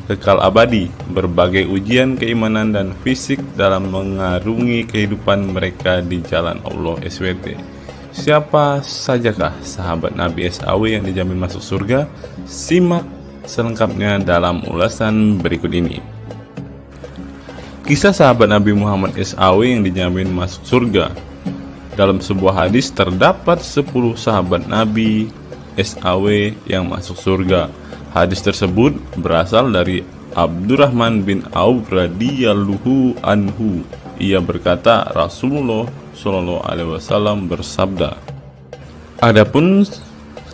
kekal abadi. Berbagai ujian keimanan dan fisik dalam mengarungi kehidupan mereka di jalan Allah SWT. Siapa sajakah sahabat Nabi SAW yang dijamin masuk surga? Simak selengkapnya dalam ulasan berikut ini. Kisah sahabat Nabi Muhammad SAW yang dijamin masuk surga. Dalam sebuah hadis terdapat 10 sahabat Nabi SAW yang masuk surga. Hadis tersebut berasal dari Abdurrahman bin Auf radhiyallahu anhu. Ia berkata, Rasulullah SAW bersabda. Adapun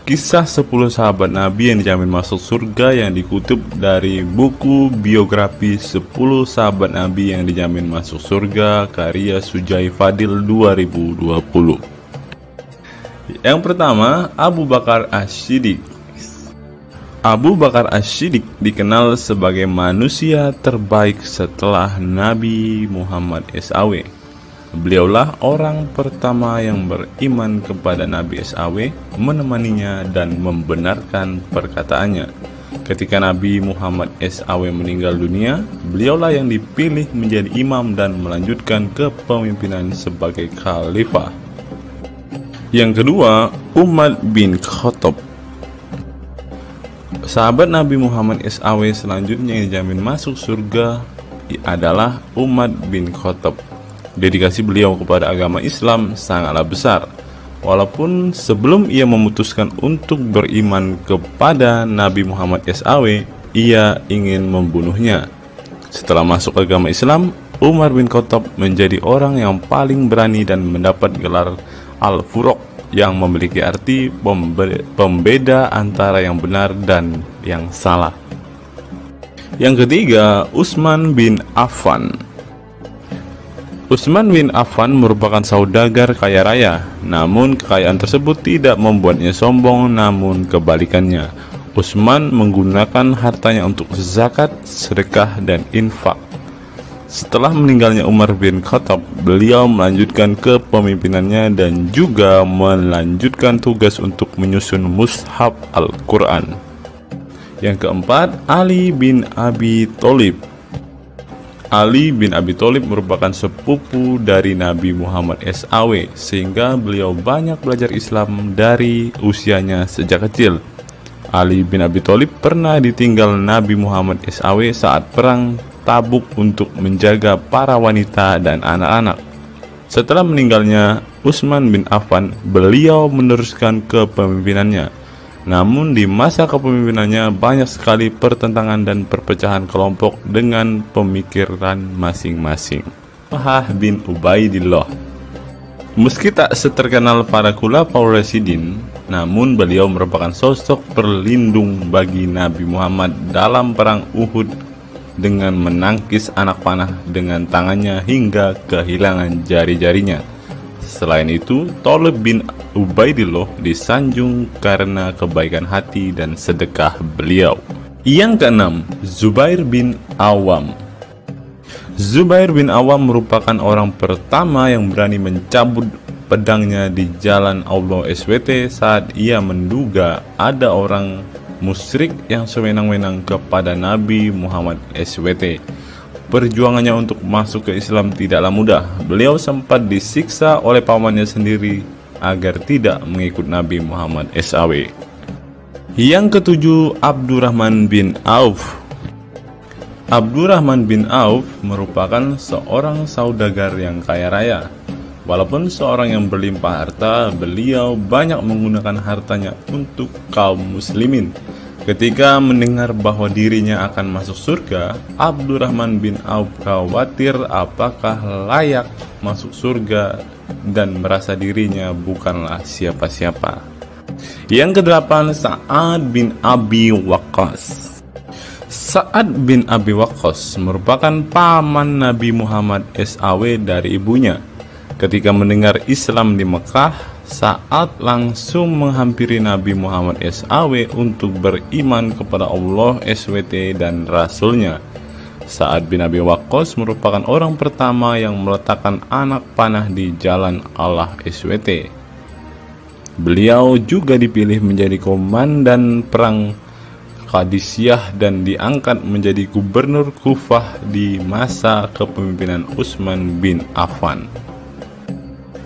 kisah 10 sahabat Nabi yang dijamin masuk surga yang dikutip dari buku biografi 10 sahabat Nabi yang dijamin masuk surga karya Sujai Fadil 2020. Yang pertama, Abu Bakar As-Siddiq. Abu Bakar As-Siddiq dikenal sebagai manusia terbaik setelah Nabi Muhammad SAW. Beliaulah orang pertama yang beriman kepada Nabi SAW, menemaninya dan membenarkan perkataannya. Ketika Nabi Muhammad SAW meninggal dunia, beliaulah yang dipilih menjadi imam dan melanjutkan kepemimpinan sebagai khalifah. Yang kedua, Umar bin Khattab. Sahabat Nabi Muhammad SAW selanjutnya yang dijamin masuk surga adalah Umar bin Khattab. Dedikasi beliau kepada agama Islam sangatlah besar. Walaupun sebelum ia memutuskan untuk beriman kepada Nabi Muhammad SAW, ia ingin membunuhnya. Setelah masuk agama Islam, Umar bin Khattab menjadi orang yang paling berani dan mendapat gelar Al-Furuq yang memiliki arti pembeda antara yang benar dan yang salah. Yang ketiga, Utsman bin Affan. Utsman bin Affan merupakan saudagar kaya raya, namun kekayaan tersebut tidak membuatnya sombong, namun kebalikannya. Utsman menggunakan hartanya untuk zakat, sedekah, dan infak. Setelah meninggalnya Umar bin Khattab, beliau melanjutkan kepemimpinannya dan juga melanjutkan tugas untuk menyusun mushaf Al-Quran. Yang keempat, Ali bin Abi Thalib. Ali bin Abi Thalib merupakan sepupu dari Nabi Muhammad SAW, sehingga beliau banyak belajar Islam dari usianya sejak kecil. Ali bin Abi Thalib pernah ditinggal Nabi Muhammad SAW saat perang Tabuk untuk menjaga para wanita dan anak-anak. Setelah meninggalnya Utsman bin Affan, beliau meneruskan kepemimpinannya. Namun di masa kepemimpinannya banyak sekali pertentangan dan perpecahan kelompok dengan pemikiran masing-masing. Talhah bin Ubaidillah. Meski tak seterkenal para khulafaur rasyidin, namun beliau merupakan sosok perlindung bagi Nabi Muhammad dalam perang Uhud dengan menangkis anak panah dengan tangannya hingga kehilangan jari-jarinya. Selain itu, Thalib bin Ubaidillah disanjung karena kebaikan hati dan sedekah beliau. Yang keenam, Zubair bin Awam. Zubair bin Awam merupakan orang pertama yang berani mencabut pedangnya di jalan Allah SWT saat ia menduga ada orang musyrik yang sewenang-wenang kepada Nabi Muhammad SWT. Perjuangannya untuk masuk ke Islam tidaklah mudah. Beliau sempat disiksa oleh pamannya sendiri agar tidak mengikut Nabi Muhammad SAW. Yang ketujuh, Abdurrahman bin Auf. Abdurrahman bin Auf merupakan seorang saudagar yang kaya raya. Walaupun seorang yang berlimpah harta, beliau banyak menggunakan hartanya untuk kaum muslimin. Ketika mendengar bahwa dirinya akan masuk surga, Abdurrahman bin Auf khawatir apakah layak masuk surga dan merasa dirinya bukanlah siapa-siapa. Yang kedelapan, Sa'ad bin Abi Waqqas. Sa'ad bin Abi Waqqas merupakan paman Nabi Muhammad SAW dari ibunya. Ketika mendengar Islam di Mekah, Sa'ad langsung menghampiri Nabi Muhammad SAW untuk beriman kepada Allah SWT dan Rasulnya. Sa'ad bin Abi Waqqas merupakan orang pertama yang meletakkan anak panah di jalan Allah SWT. Beliau juga dipilih menjadi komandan perang Qadisiyah dan diangkat menjadi gubernur Kufah di masa kepemimpinan Utsman bin Affan.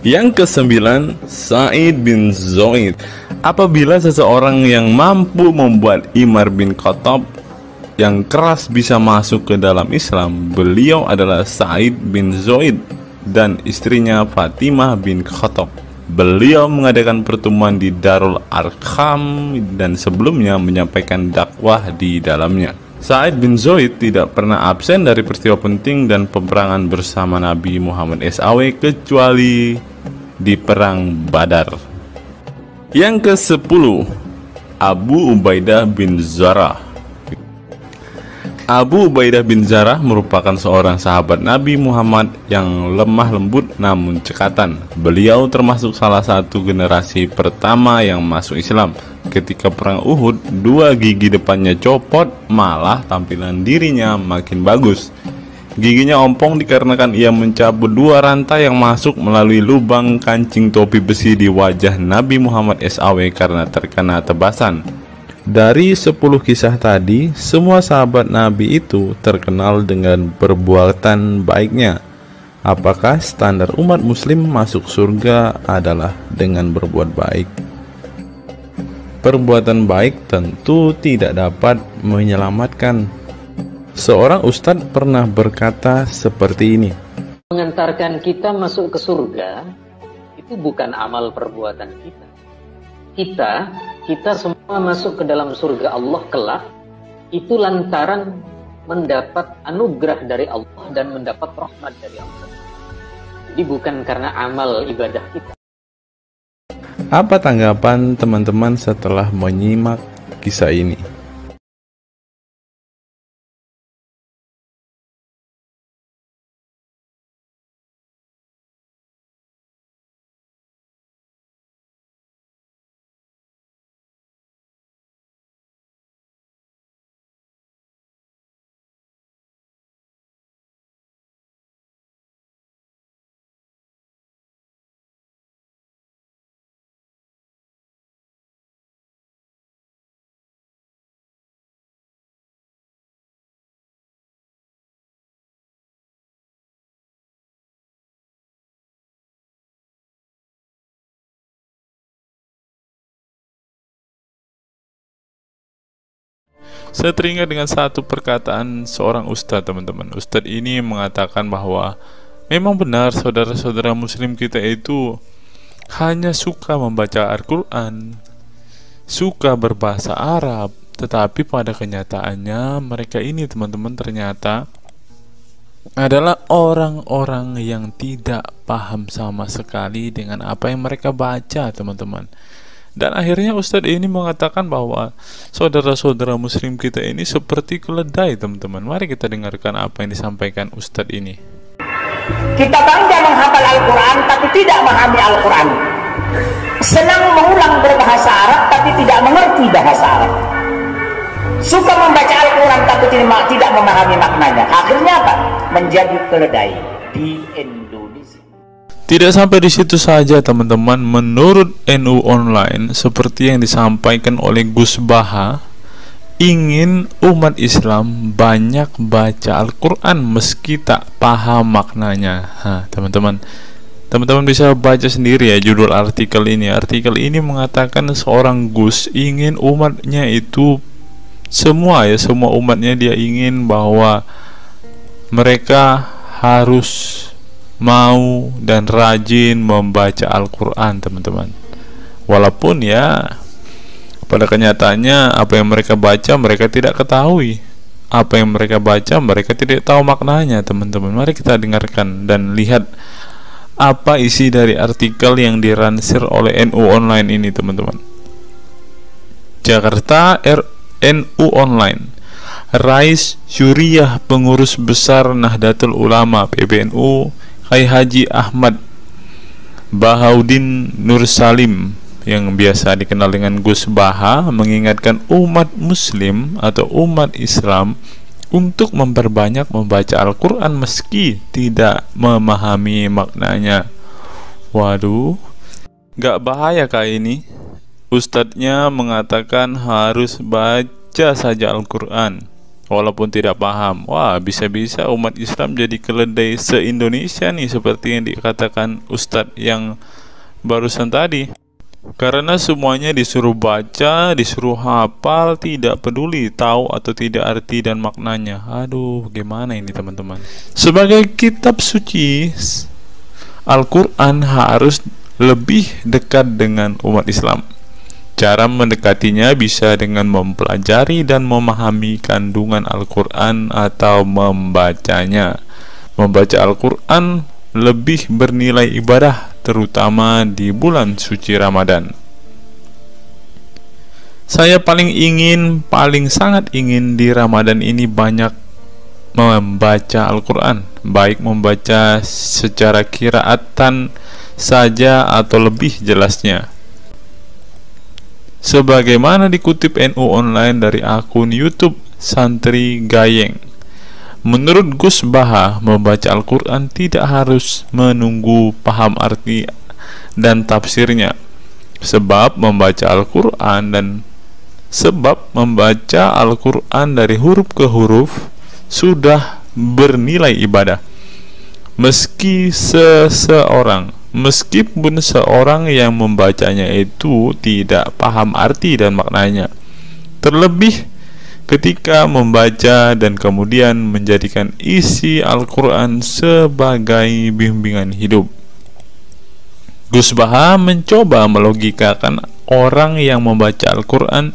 Yang kesembilan, Sa'id bin Zaid. Apabila seseorang yang mampu membuat Umar bin Khattab yang keras bisa masuk ke dalam Islam, beliau adalah Sa'id bin Zaid dan istrinya Fatimah bin Khattab. Beliau mengadakan pertemuan di Darul Arqam dan sebelumnya menyampaikan dakwah di dalamnya. Sa'id bin Zaid tidak pernah absen dari peristiwa penting dan peperangan bersama Nabi Muhammad SAW kecuali di perang Badar. Yang ke-10, Abu Ubaidah bin Zarah. Abu Ubaidah bin Zarah merupakan seorang sahabat Nabi Muhammad yang lemah lembut namun cekatan. Beliau termasuk salah satu generasi pertama yang masuk Islam. Ketika perang Uhud, dua gigi depannya copot, malah tampilan dirinya makin bagus. Giginya ompong dikarenakan ia mencabut dua rantai yang masuk melalui lubang kancing topi besi di wajah Nabi Muhammad SAW karena terkena tebasan. Dari 10 kisah tadi, semua sahabat Nabi itu terkenal dengan perbuatan baiknya. Apakah standar umat muslim masuk surga adalah dengan berbuat baik? Perbuatan baik tentu tidak dapat menyelamatkan. Seorang ustadz pernah berkata seperti ini. Mengantarkan kita masuk ke surga itu bukan amal perbuatan kita. Kita semua masuk ke dalam surga Allah kelak itu lantaran mendapat anugerah dari Allah dan mendapat rahmat dari Allah. Jadi bukan karena amal ibadah kita. Apa tanggapan teman-teman setelah menyimak kisah ini? Saya teringat dengan satu perkataan seorang ustadz, teman-teman. Ustadz ini mengatakan bahwa memang benar saudara-saudara muslim kita itu hanya suka membaca Al-Quran, suka berbahasa Arab, tetapi pada kenyataannya mereka ini, teman-teman, ternyata adalah orang-orang yang tidak paham sama sekali dengan apa yang mereka baca, teman-teman. Dan akhirnya Ustadz ini mengatakan bahwa saudara-saudara muslim kita ini seperti keledai, teman-teman. Mari kita dengarkan apa yang disampaikan Ustadz ini. Kita bangga menghafal Al-Quran tapi tidak memahami Al-Quran. Senang mengulang berbahasa Arab tapi tidak mengerti bahasa Arab. Suka membaca Al-Quran tapi tidak memahami maknanya. Akhirnya apa? Menjadi keledai di Indonesia. Tidak sampai di situ saja, teman-teman. Menurut NU Online, seperti yang disampaikan oleh Gus Baha, ingin umat Islam banyak baca Al-Quran meski tak paham maknanya. Teman-teman bisa baca sendiri ya judul artikel ini. Artikel ini mengatakan seorang Gus ingin umatnya itu semua umatnya dia ingin bahwa mereka harus mau dan rajin membaca Al-Quran, teman-teman. Walaupun ya pada kenyataannya apa yang mereka baca mereka tidak ketahui. Apa yang mereka baca mereka tidak tahu maknanya, teman-teman. Mari kita dengarkan dan lihat apa isi dari artikel yang diransir oleh NU Online ini, teman-teman. Jakarta, NU Online. Rais Syuriah Pengurus Besar Nahdlatul Ulama PBNU Kiai Haji Ahmad Bahaudin Nur Salim yang biasa dikenal dengan Gus Baha mengingatkan umat muslim atau umat Islam untuk memperbanyak membaca Al-Quran meski tidak memahami maknanya. Waduh, gak bahaya kah ini? Ustadznya mengatakan harus baca saja Al-Quran walaupun tidak paham. Wah, bisa-bisa umat Islam jadi keledai se-Indonesia nih, seperti yang dikatakan Ustadz yang barusan tadi. Karena semuanya disuruh baca, disuruh hafal, tidak peduli tahu atau tidak arti dan maknanya. Aduh, gimana ini, teman-teman? Sebagai kitab suci, Al-Quran harus lebih dekat dengan umat Islam. Cara mendekatinya bisa dengan mempelajari dan memahami kandungan Al-Quran atau membacanya. Membaca Al-Quran lebih bernilai ibadah, terutama di bulan suci Ramadan. Saya paling sangat ingin di Ramadan ini banyak membaca Al-Quran, baik membaca secara qiraatan saja atau lebih jelasnya. Sebagaimana dikutip NU Online dari akun YouTube Santri Gayeng, menurut Gus Baha, membaca Al-Quran tidak harus menunggu paham arti dan tafsirnya, sebab membaca Al-Quran dari huruf ke huruf sudah bernilai ibadah. Meskipun seorang yang membacanya itu tidak paham arti dan maknanya, terlebih ketika membaca dan kemudian menjadikan isi Al-Quran sebagai bimbingan hidup. Gus Baha mencoba melogikakan orang yang membaca Al-Quran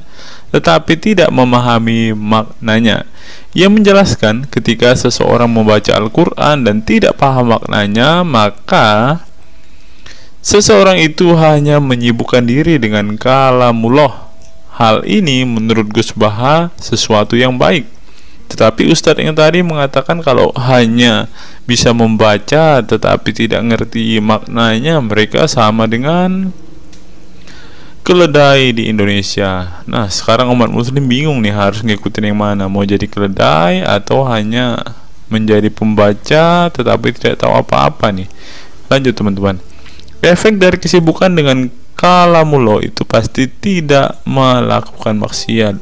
tetapi tidak memahami maknanya. Ia menjelaskan ketika seseorang membaca Al-Quran dan tidak paham maknanya, maka seseorang itu hanya menyibukkan diri dengan kalamullah. Hal ini menurut Gus Baha sesuatu yang baik. Tetapi Ustadz yang tadi mengatakan kalau hanya bisa membaca tetapi tidak ngerti maknanya, mereka sama dengan keledai di Indonesia. Nah, sekarang umat muslim bingung nih harus ngikutin yang mana, mau jadi keledai atau hanya menjadi pembaca tetapi tidak tahu apa-apa nih. Lanjut, teman-teman. Efek dari kesibukan dengan kalamullah itu pasti tidak melakukan maksiat.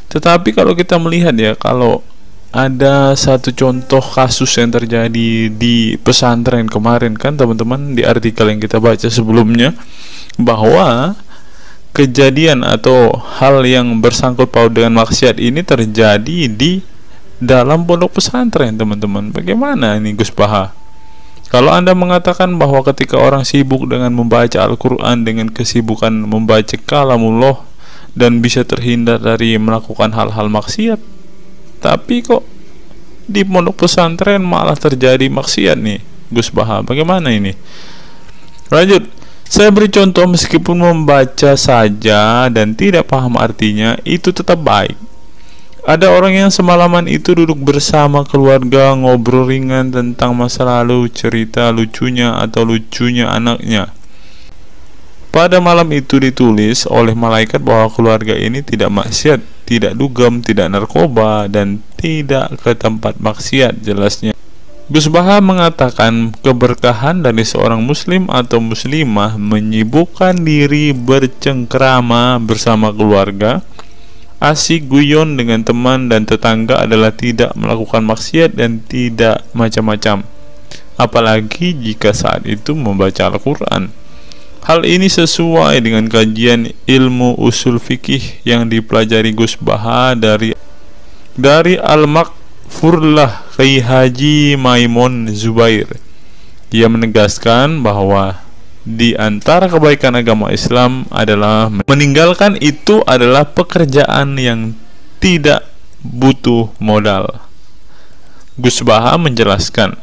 Tetapi kalau kita melihat ya, kalau ada satu contoh kasus yang terjadi di pesantren kemarin kan, teman-teman, di artikel yang kita baca sebelumnya, bahwa kejadian atau hal yang bersangkut paut dengan maksiat ini terjadi di dalam pondok pesantren, teman-teman. Bagaimana ini Gus Baha? Kalau Anda mengatakan bahwa ketika orang sibuk dengan membaca Al-Quran dengan kesibukan membaca kalamullah dan bisa terhindar dari melakukan hal-hal maksiat, tapi kok di pondok pesantren malah terjadi maksiat nih Gus Baha, bagaimana ini? Lanjut, saya beri contoh, meskipun membaca saja dan tidak paham artinya, itu tetap baik. Ada orang yang semalaman itu duduk bersama keluarga, ngobrol ringan tentang masa lalu, cerita lucunya atau lucunya anaknya. Pada malam itu ditulis oleh malaikat bahwa keluarga ini tidak maksiat, tidak dugem, tidak narkoba, dan tidak ke tempat maksiat, jelasnya. Gus Baha mengatakan keberkahan dari seorang muslim atau muslimah menyibukkan diri bercengkrama bersama keluarga, asik guyon dengan teman dan tetangga adalah tidak melakukan maksiat dan tidak macam-macam, apalagi jika saat itu membaca Al-Quran. Hal ini sesuai dengan kajian ilmu usul fikih yang dipelajari Gus Baha dari Al-Makfurlah Kiai Haji Maimun Zubair. Ia menegaskan bahwa di antara kebaikan agama Islam adalah meninggalkan itu adalah pekerjaan yang tidak butuh modal. Gus Baha menjelaskan,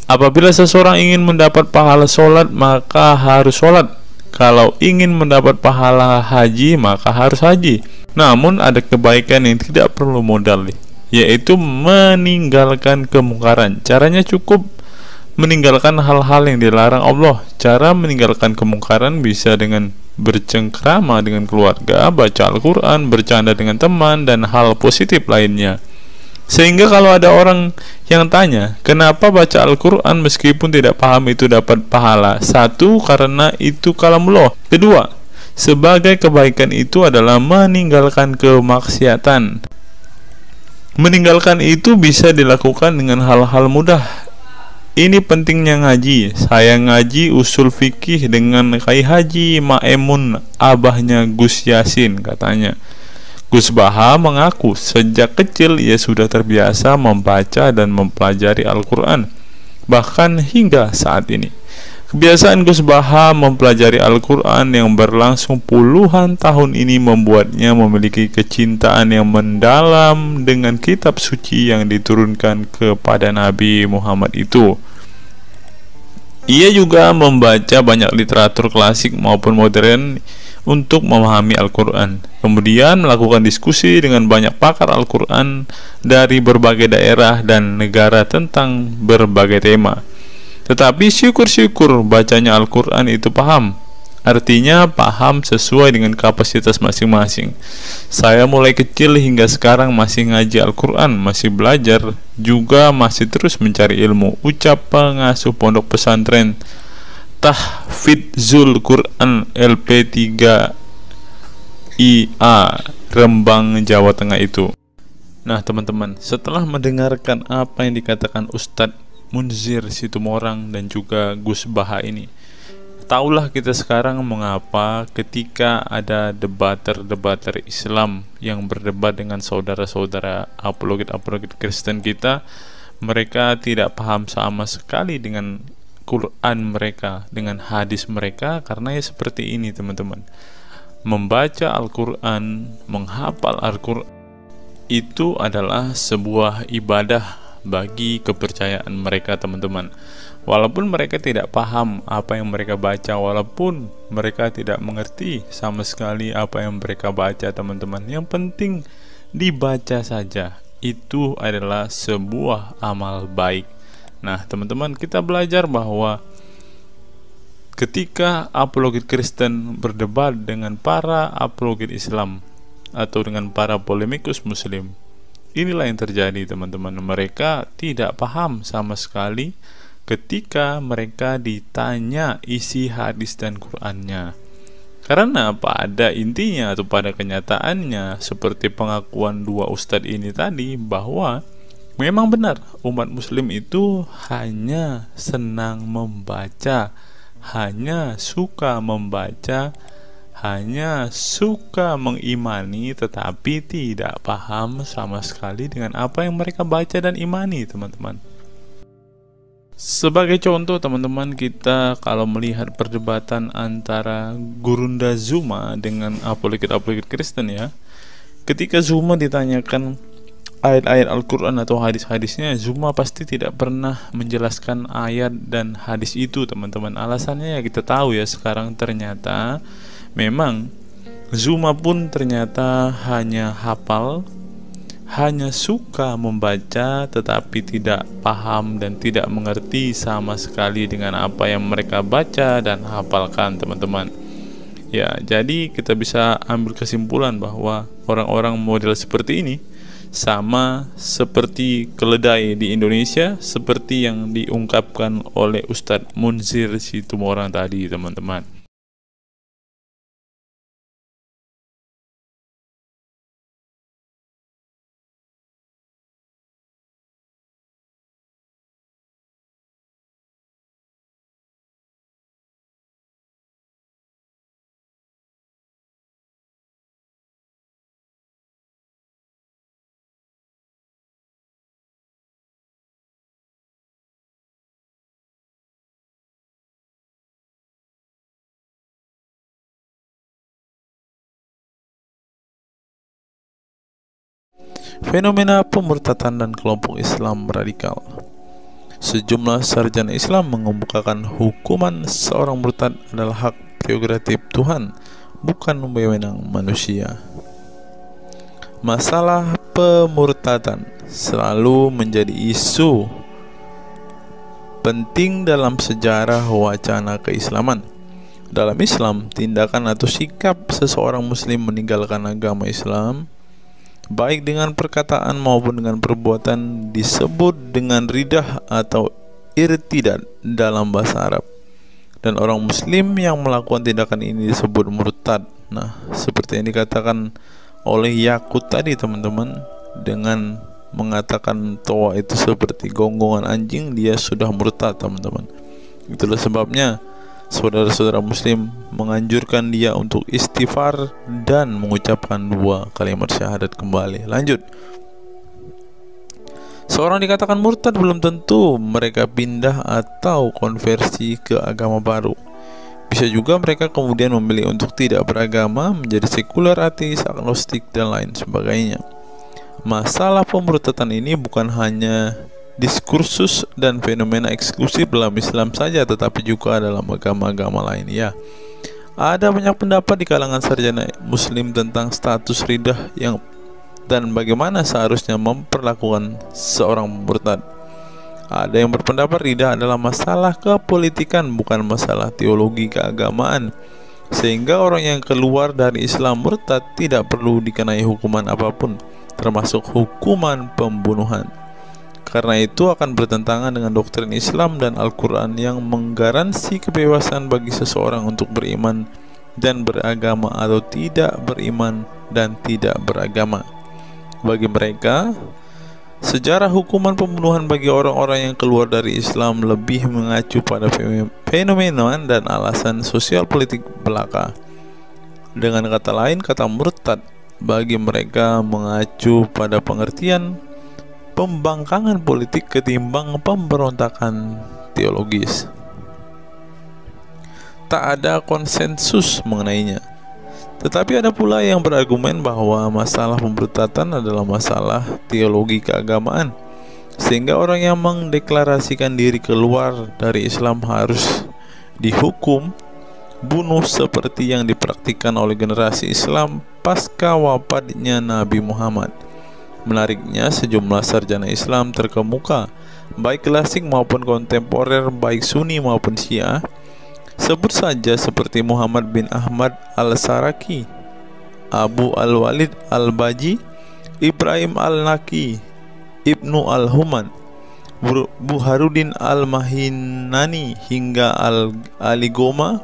apabila seseorang ingin mendapat pahala sholat, maka harus sholat. Kalau ingin mendapat pahala haji, maka harus haji. Namun ada kebaikan yang tidak perlu modal, yaitu meninggalkan kemungkaran. Caranya cukup meninggalkan hal-hal yang dilarang Allah. Cara meninggalkan kemungkaran bisa dengan bercengkrama dengan keluarga, baca Al-Quran, bercanda dengan teman, dan hal positif lainnya. Sehingga kalau ada orang yang tanya, kenapa baca Al-Quran meskipun tidak paham itu dapat pahala? Satu, karena itu kalamullah. Kedua, sebagai kebaikan itu adalah meninggalkan kemaksiatan. Meninggalkan itu bisa dilakukan dengan hal-hal mudah. Ini pentingnya ngaji. Saya ngaji usul fikih dengan Kiai Haji Maimun, abahnya Gus Yasin, katanya. Gus Baha mengaku sejak kecil ia sudah terbiasa membaca dan mempelajari Al-Quran, bahkan hingga saat ini. Kebiasaan Gus Baha mempelajari Al-Quran yang berlangsung puluhan tahun ini membuatnya memiliki kecintaan yang mendalam dengan kitab suci yang diturunkan kepada Nabi Muhammad itu. Ia juga membaca banyak literatur klasik maupun modern untuk memahami Al-Quran. Kemudian melakukan diskusi dengan banyak pakar Al-Quran dari berbagai daerah dan negara tentang berbagai tema. Tetapi syukur-syukur bacanya Al-Quran itu paham. Artinya paham sesuai dengan kapasitas masing-masing. Saya mulai kecil hingga sekarang masih ngaji Al-Quran, masih belajar, juga masih terus mencari ilmu. Ucap pengasuh pondok pesantren Tahfidzul Quran LP3 IA Rembang, Jawa Tengah itu. Nah teman-teman, setelah mendengarkan apa yang dikatakan Ustadz Munzir Situmorang dan juga Gus Baha ini, taulah kita sekarang mengapa ketika ada debater Islam yang berdebat dengan saudara-saudara apologet Kristen kita, mereka tidak paham sama sekali dengan Quran mereka, dengan hadis mereka, karena ya seperti ini teman-teman. Membaca Al-Quran, menghafal Al-Quran itu adalah sebuah ibadah bagi kepercayaan mereka teman-teman. Walaupun mereka tidak paham apa yang mereka baca, walaupun mereka tidak mengerti sama sekali apa yang mereka baca teman-teman, yang penting dibaca saja, itu adalah sebuah amal baik. Nah teman-teman, kita belajar bahwa ketika apologet Kristen berdebat dengan para apologet Islam atau dengan para polemikus Muslim, inilah yang terjadi teman-teman. Mereka tidak paham sama sekali ketika mereka ditanya isi hadis dan Qur'annya. Karena pada intinya atau pada kenyataannya, seperti pengakuan dua ustadz ini tadi, bahwa memang benar umat muslim itu hanya senang membaca, hanya suka membaca, hanya suka mengimani tetapi tidak paham sama sekali dengan apa yang mereka baca dan imani, teman-teman. Sebagai contoh, teman-teman, kita kalau melihat perdebatan antara Gurunda Zuma dengan apologet-apologet Kristen ya, ketika Zuma ditanyakan ayat-ayat Al-Quran atau hadis-hadisnya, Zuma pasti tidak pernah menjelaskan ayat dan hadis itu, teman-teman. Alasannya ya kita tahu ya, sekarang ternyata memang Zuma pun ternyata hanya hafal, hanya suka membaca tetapi tidak paham dan tidak mengerti sama sekali dengan apa yang mereka baca dan hafalkan, teman-teman. Ya, jadi kita bisa ambil kesimpulan bahwa orang-orang model seperti ini sama seperti keledai di Indonesia, seperti yang diungkapkan oleh Ustadz Munzir Situmorang tadi, teman-teman. Fenomena pemurtadan dan kelompok Islam radikal. Sejumlah sarjana Islam mengemukakan hukuman seorang murtad adalah hak prerogatif Tuhan, bukan wewenang manusia. Masalah pemurtadan selalu menjadi isu penting dalam sejarah wacana keislaman. Dalam Islam, tindakan atau sikap seseorang muslim meninggalkan agama Islam, baik dengan perkataan maupun dengan perbuatan, disebut dengan ridah atau irtidad dalam bahasa Arab. Dan orang muslim yang melakukan tindakan ini disebut murtad. Nah, seperti yang dikatakan oleh Yakut tadi, teman-teman, dengan mengatakan toa itu seperti gonggongan anjing, dia sudah murtad, teman-teman. Itulah sebabnya saudara-saudara muslim menganjurkan dia untuk istighfar dan mengucapkan 2 kalimat syahadat kembali. Lanjut. Seorang dikatakan murtad belum tentu mereka pindah atau konversi ke agama baru. Bisa juga mereka kemudian memilih untuk tidak beragama, menjadi sekuler, ateis, agnostik, dan lain sebagainya. Masalah pemurtadan ini bukan hanya diskursus dan fenomena eksklusif dalam Islam saja, tetapi juga dalam agama-agama lain ya. Ada banyak pendapat di kalangan sarjana muslim tentang status ridah dan bagaimana seharusnya memperlakukan seorang murtad. Ada yang berpendapat ridah adalah masalah kepolitikan, bukan masalah teologi keagamaan, sehingga orang yang keluar dari Islam murtad tidak perlu dikenai hukuman apapun, termasuk hukuman pembunuhan. Karena itu akan bertentangan dengan doktrin Islam dan Al-Quran yang menggaransi kebebasan bagi seseorang untuk beriman dan beragama atau tidak beriman dan tidak beragama. Bagi mereka, sejarah hukuman pembunuhan bagi orang-orang yang keluar dari Islam lebih mengacu pada fenomena dan alasan sosial politik belaka. Dengan kata lain, kata murtad bagi mereka mengacu pada pengertian pembangkangan politik ketimbang pemberontakan teologis. Tak ada konsensus mengenainya. Tetapi ada pula yang berargumen bahwa masalah pemurtadan adalah masalah teologi keagamaan, sehingga orang yang mendeklarasikan diri keluar dari Islam harus dihukum bunuh seperti yang dipraktikkan oleh generasi Islam pasca wafatnya Nabi Muhammad. Menariknya, sejumlah sarjana Islam terkemuka, baik klasik maupun kontemporer, baik Sunni maupun Syiah, sebut saja seperti Muhammad bin Ahmad al-Saraki, Abu al-Walid al-Baji, Ibrahim al-Naqi, Ibnu al-Human, Buharuddin al-Mahinani, hingga Ali Goma,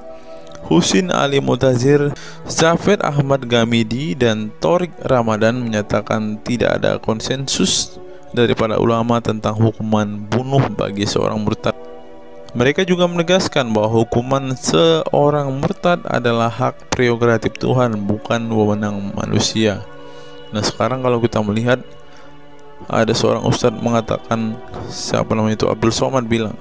Husin Ali Mutazir, Zafir Ahmad Gamidi, dan Torik Ramadan menyatakan tidak ada konsensus dari para ulama tentang hukuman bunuh bagi seorang murtad. Mereka juga menegaskan bahwa hukuman seorang murtad adalah hak prerogatif Tuhan, bukan wewenang manusia. Nah, sekarang kalau kita melihat ada seorang ustadz mengatakan, siapa namanya itu, Abdul Somad bilang,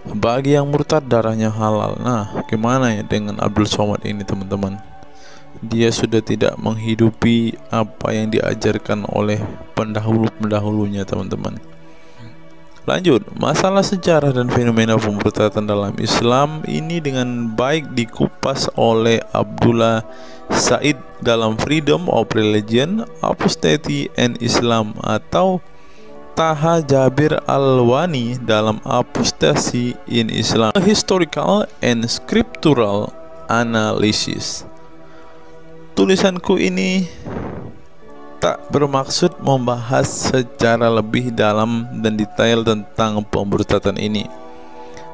bagi yang murtad darahnya halal. Nah, gimana ya dengan Abdul Somad ini, teman-teman? Dia sudah tidak menghidupi apa yang diajarkan oleh pendahulu-pendahulunya, teman-teman. Lanjut, masalah sejarah dan fenomena pemurtadan dalam Islam ini dengan baik dikupas oleh Abdullah Said dalam Freedom of Religion, Apostasy and Islam, atau Taha Jabir Al-Wani dalam Apostasy in Islam, A Historical and Scriptural Analysis. Tulisanku ini tak bermaksud membahas secara lebih dalam dan detail tentang pemurtadan ini,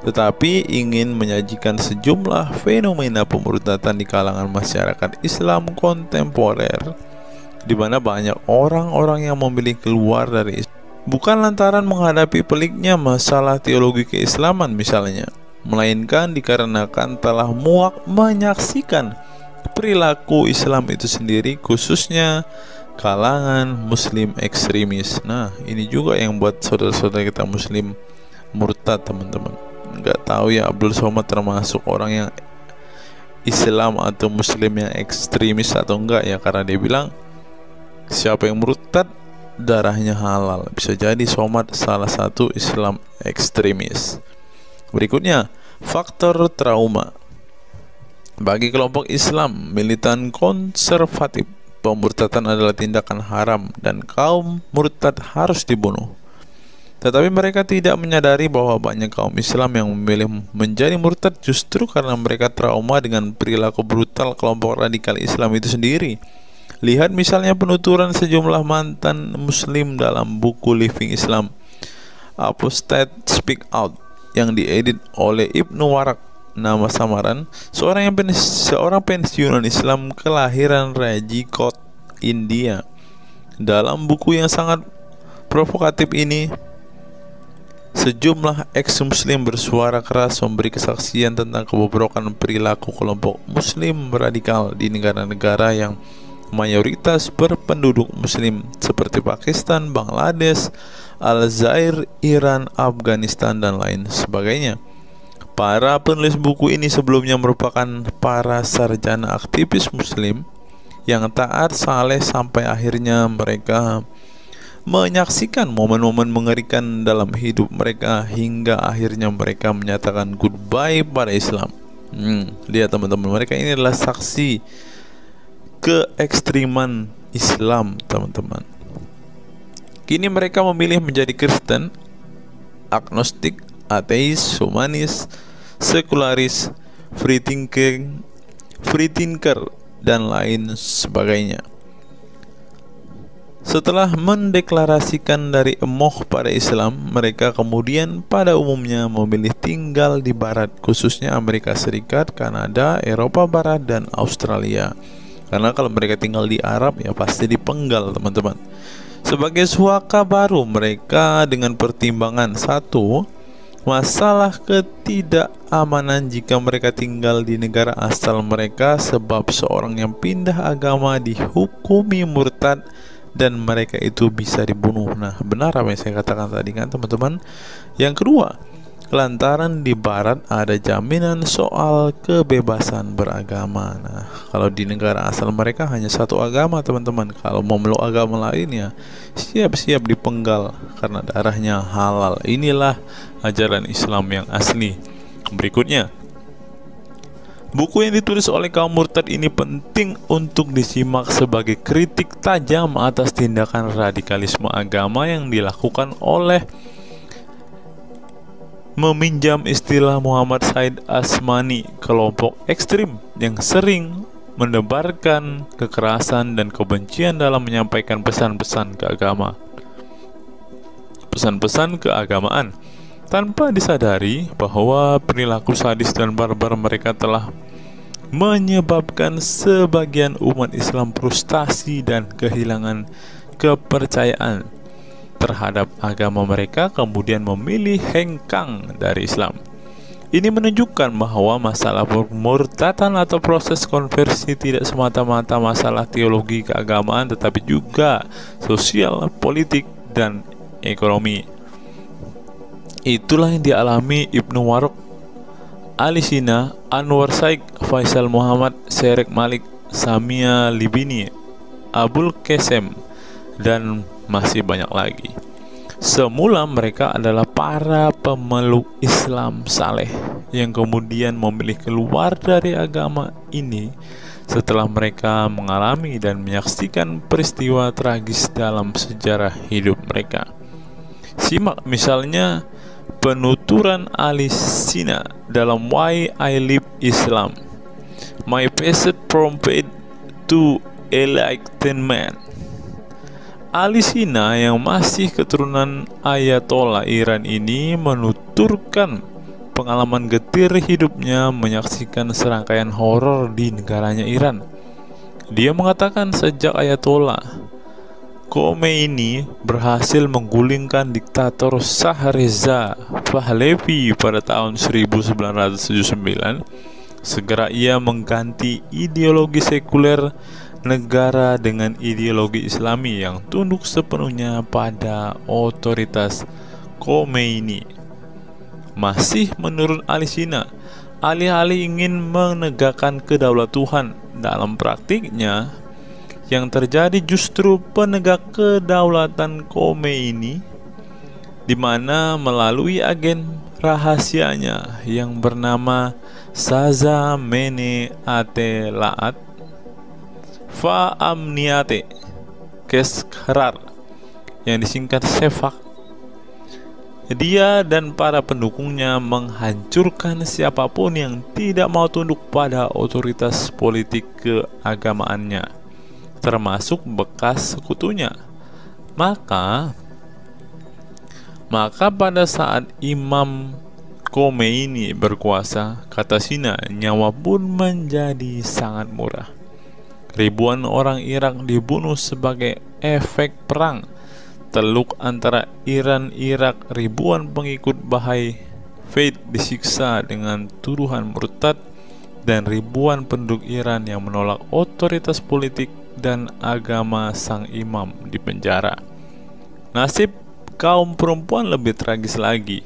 tetapi ingin menyajikan sejumlah fenomena pemurtadan di kalangan masyarakat Islam kontemporer, di mana banyak orang-orang yang memilih keluar dari Islam bukan lantaran menghadapi peliknya masalah teologi keislaman misalnya, melainkan dikarenakan telah muak menyaksikan perilaku Islam itu sendiri, khususnya kalangan muslim ekstremis. Nah, ini juga yang buat saudara-saudara kita muslim murtad, teman-teman. Nggak tahu ya Abdul Somad termasuk orang yang Islam atau muslim yang ekstremis atau enggak ya, karena dia bilang siapa yang murtad darahnya halal. Bisa jadi Somad salah satu Islam ekstremis. Berikutnya, faktor trauma. Bagi kelompok Islam militan konservatif, pemurtadan adalah tindakan haram dan kaum murtad harus dibunuh. Tetapi mereka tidak menyadari bahwa banyak kaum Islam yang memilih menjadi murtad justru karena mereka trauma dengan perilaku brutal kelompok radikal Islam itu sendiri. Lihat misalnya penuturan sejumlah mantan muslim dalam buku Living Islam, Apostate Speak Out, yang diedit oleh Ibnu Warak, nama samaran seorang pensiunan Islam kelahiran Rajkot, India. Dalam buku yang sangat provokatif ini, sejumlah ex-muslim bersuara keras memberi kesaksian tentang kebobrokan perilaku kelompok muslim radikal di negara-negara yang mayoritas berpenduduk muslim seperti Pakistan, Bangladesh, Aljazair, Iran, Afghanistan, dan lain sebagainya. Para penulis buku ini sebelumnya merupakan para sarjana aktivis muslim yang taat saleh sampai akhirnya mereka menyaksikan momen-momen mengerikan dalam hidup mereka hingga akhirnya mereka menyatakan goodbye pada Islam. Lihat teman-teman, mereka ini adalah saksi keekstriman Islam, teman-teman. Kini mereka memilih menjadi Kristen, agnostik, ateis, humanis, sekularis, free thinker, dan lain sebagainya. Setelah mendeklarasikan dari emoh pada Islam, mereka kemudian pada umumnya memilih tinggal di Barat, khususnya Amerika Serikat, Kanada, Eropa Barat, dan Australia. Karena kalau mereka tinggal di Arab ya pasti dipenggal, teman-teman. Sebagai suaka baru mereka dengan pertimbangan satu, masalah ketidakamanan jika mereka tinggal di negara asal mereka, sebab seorang yang pindah agama dihukumi murtad dan mereka itu bisa dibunuh. Nah, benar apa yang saya katakan tadi kan, teman-teman. Yang kedua, lantaran di Barat ada jaminan soal kebebasan beragama. Nah, kalau di negara asal mereka hanya satu agama, teman-teman. Kalau mau meluk agama lainnya, siap-siap dipenggal karena darahnya halal. Inilah ajaran Islam yang asli. Berikutnya, buku yang ditulis oleh kaum murtad ini penting untuk disimak sebagai kritik tajam atas tindakan radikalisme agama yang dilakukan oleh, meminjam istilah Muhammad Said Asmani, kelompok ekstrim yang sering menebarkan kekerasan dan kebencian dalam menyampaikan pesan-pesan keagamaan, tanpa disadari bahwa perilaku sadis dan barbar mereka telah menyebabkan sebagian umat Islam frustasi dan kehilangan kepercayaan terhadap agama mereka, kemudian memilih hengkang dari Islam. Ini menunjukkan bahwa masalah pemurtadan atau proses konversi tidak semata-mata masalah teologi keagamaan, tetapi juga sosial, politik, dan ekonomi. Itulah yang dialami Ibnu Warraq, Ali Sina, Anwar Saik, Faisal Muhammad, Syarek Malik, Samia Libini, Abul Qasem, dan masih banyak lagi. Semula mereka adalah para pemeluk Islam saleh yang kemudian memilih keluar dari agama ini setelah mereka mengalami dan menyaksikan peristiwa tragis dalam sejarah hidup mereka. Simak misalnya penuturan Ali Sina dalam Why I Live Islam, My Passage from Faith to Enlightenment. Ali Sina yang masih keturunan Ayatollah Iran ini menuturkan pengalaman getir hidupnya menyaksikan serangkaian horor di negaranya Iran. Dia mengatakan sejak Ayatollah Khomeini berhasil menggulingkan diktator Shah Reza Pahlavi pada tahun 1979, segera ia mengganti ideologi sekuler negara dengan ideologi Islami yang tunduk sepenuhnya pada otoritas Khomeini. Masih menurut Ali Sina, alih-alih ingin menegakkan kedaulat Tuhan, dalam praktiknya yang terjadi justru penegak kedaulatan Khomeini, di mana melalui agen rahasianya yang bernama Saza Mene Ate Laat Fa Amniate Keskharar, yang disingkat Sefak, dia dan para pendukungnya menghancurkan siapapun yang tidak mau tunduk pada otoritas politik keagamaannya, termasuk bekas sekutunya. Maka pada saat Imam Khomeini berkuasa, kata Sina, nyawa pun menjadi sangat murah. Ribuan orang Irak dibunuh sebagai efek perang teluk antara Iran-Irak. Ribuan pengikut Bahai Faith disiksa dengan tuduhan murtad, dan ribuan penduduk Iran yang menolak otoritas politik dan agama sang imam dipenjara. Nasib kaum perempuan lebih tragis lagi.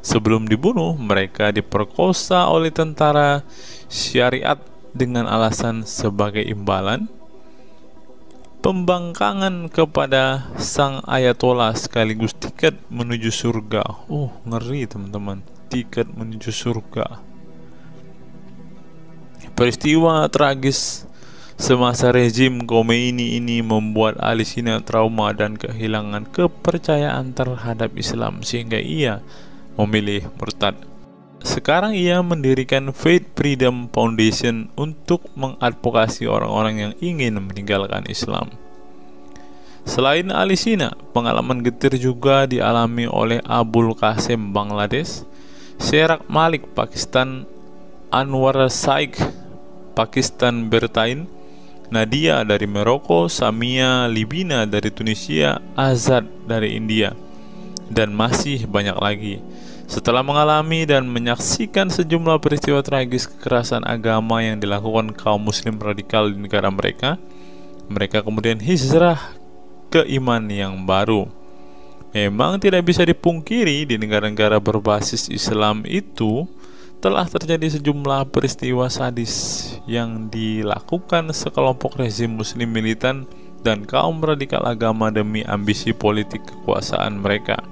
Sebelum dibunuh, mereka diperkosa oleh tentara syariat dengan alasan sebagai imbalan pembangkangan kepada sang Ayatollah sekaligus tiket menuju surga. Ngeri teman-teman, tiket menuju surga. Peristiwa tragis semasa rezim Khomeini ini membuat Ali Sina trauma dan kehilangan kepercayaan terhadap Islam sehingga ia memilih murtad. Sekarang ia mendirikan Faith Freedom Foundation untuk mengadvokasi orang-orang yang ingin meninggalkan Islam. Selain Ali Sina, pengalaman getir juga dialami oleh Abul Qasem Bangladesh, Syarek Malik Pakistan, Anwar Saik Pakistan Bertain, Nadia dari Maroko, Samia Libina dari Tunisia, Azad dari India, dan masih banyak lagi. Setelah mengalami dan menyaksikan sejumlah peristiwa tragis kekerasan agama yang dilakukan kaum muslim radikal di negara mereka, mereka kemudian hijrah ke iman yang baru. Memang tidak bisa dipungkiri di negara-negara berbasis Islam itu telah terjadi sejumlah peristiwa sadis yang dilakukan sekelompok rezim muslim militan dan kaum radikal agama demi ambisi politik kekuasaan mereka.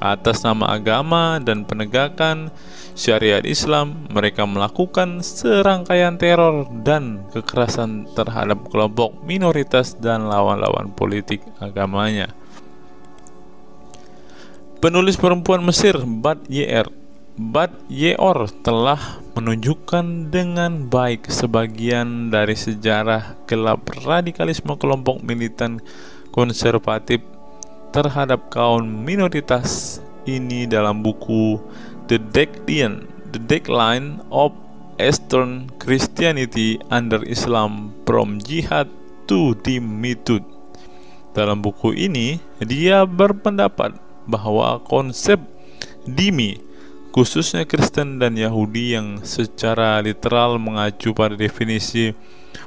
Atas nama agama dan penegakan syariat Islam, mereka melakukan serangkaian teror dan kekerasan terhadap kelompok minoritas dan lawan-lawan politik agamanya. Penulis perempuan Mesir Bat Ye'or telah menunjukkan dengan baik sebagian dari sejarah gelap radikalisme kelompok militan konservatif terhadap kaum minoritas ini dalam buku The Decline of Eastern Christianity Under Islam from Jihad to Dhimmitud. Dalam buku ini, dia berpendapat bahwa konsep dhimmi, khususnya Kristen dan Yahudi yang secara literal mengacu pada definisi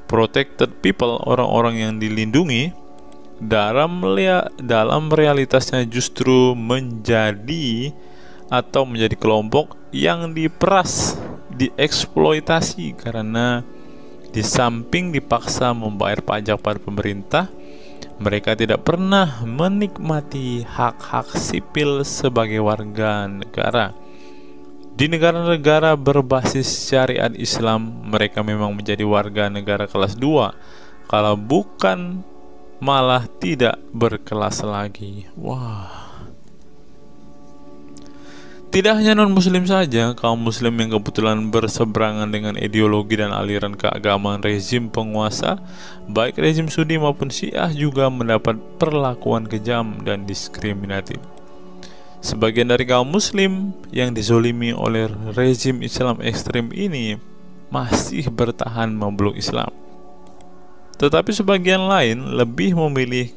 protected people, orang-orang yang dilindungi, dalam realitasnya justru menjadi kelompok yang diperas, dieksploitasi, karena di samping dipaksa membayar pajak pada pemerintah, mereka tidak pernah menikmati hak-hak sipil sebagai warga negara. Di negara-negara berbasis syariat Islam, mereka memang menjadi warga negara kelas 2, kalau bukan malah tidak berkelas lagi. Wah. Tidak hanya non-muslim saja, kaum muslim yang kebetulan berseberangan dengan ideologi dan aliran keagamaan rezim penguasa, baik rezim Sunni maupun Syiah, juga mendapat perlakuan kejam dan diskriminatif. Sebagian dari kaum muslim yang dizolimi oleh rezim Islam ekstrem ini masih bertahan memeluk Islam. Tetapi sebagian lain lebih memilih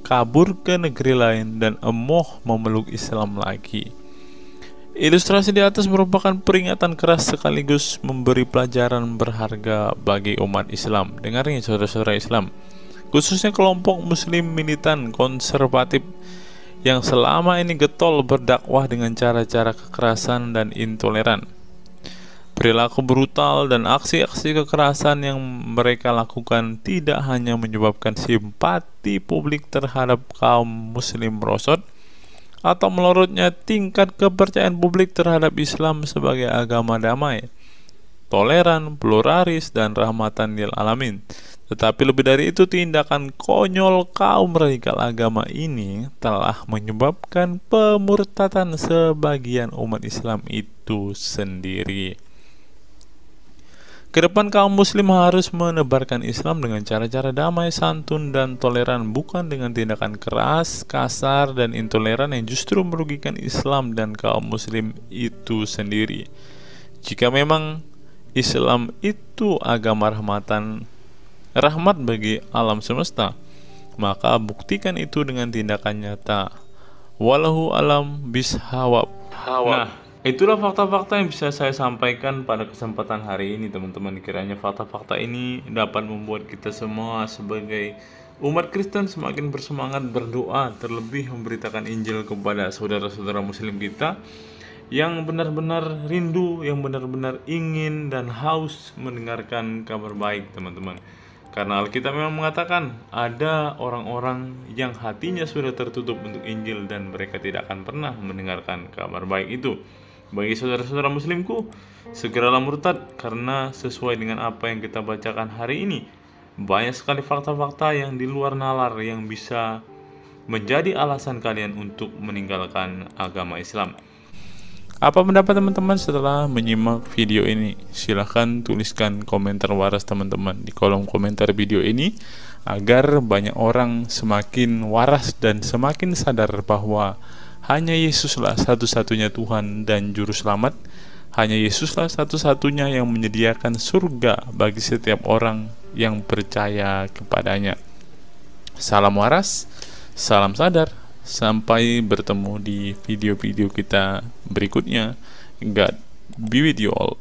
kabur ke negeri lain dan emoh memeluk Islam lagi. Ilustrasi di atas merupakan peringatan keras sekaligus memberi pelajaran berharga bagi umat Islam. Dengarnya saudara-saudara Islam, khususnya kelompok muslim militan konservatif yang selama ini getol berdakwah dengan cara-cara kekerasan dan intoleran. Perilaku brutal dan aksi-aksi kekerasan yang mereka lakukan tidak hanya menyebabkan simpati publik terhadap kaum muslim merosot atau melorotnya tingkat kepercayaan publik terhadap Islam sebagai agama damai, toleran, pluralis, dan rahmatan lil alamin. Tetapi lebih dari itu, tindakan konyol kaum radikal agama ini telah menyebabkan pemurtadan sebagian umat Islam itu sendiri. Kedepan kaum muslim harus menebarkan Islam dengan cara-cara damai, santun, dan toleran, bukan dengan tindakan keras, kasar, dan intoleran yang justru merugikan Islam dan kaum muslim itu sendiri. Jika memang Islam itu agama rahmat bagi alam semesta, maka buktikan itu dengan tindakan nyata. Wallahu alam bishawab. Nah, itulah fakta-fakta yang bisa saya sampaikan pada kesempatan hari ini, teman-teman. Kiranya fakta-fakta ini dapat membuat kita semua sebagai umat Kristen semakin bersemangat berdoa, terlebih memberitakan Injil kepada saudara-saudara muslim kita yang benar-benar rindu, yang benar-benar ingin dan haus mendengarkan kabar baik, teman-teman. Karena Alkitab memang mengatakan ada orang-orang yang hatinya sudah tertutup untuk Injil dan mereka tidak akan pernah mendengarkan kabar baik itu. Bagi saudara-saudara muslimku, segeralah murtad, karena sesuai dengan apa yang kita bacakan hari ini, banyak sekali fakta-fakta yang di luar nalar yang bisa menjadi alasan kalian untuk meninggalkan agama Islam. Apa pendapat teman-teman setelah menyimak video ini? Silahkan tuliskan komentar waras teman-teman di kolom komentar video ini, agar banyak orang semakin waras dan semakin sadar bahwa hanya Yesuslah satu-satunya Tuhan dan Juru Selamat. Hanya Yesuslah satu-satunya yang menyediakan surga bagi setiap orang yang percaya kepadanya. Salam waras, salam sadar. Sampai bertemu di video-video kita berikutnya. God be with you all.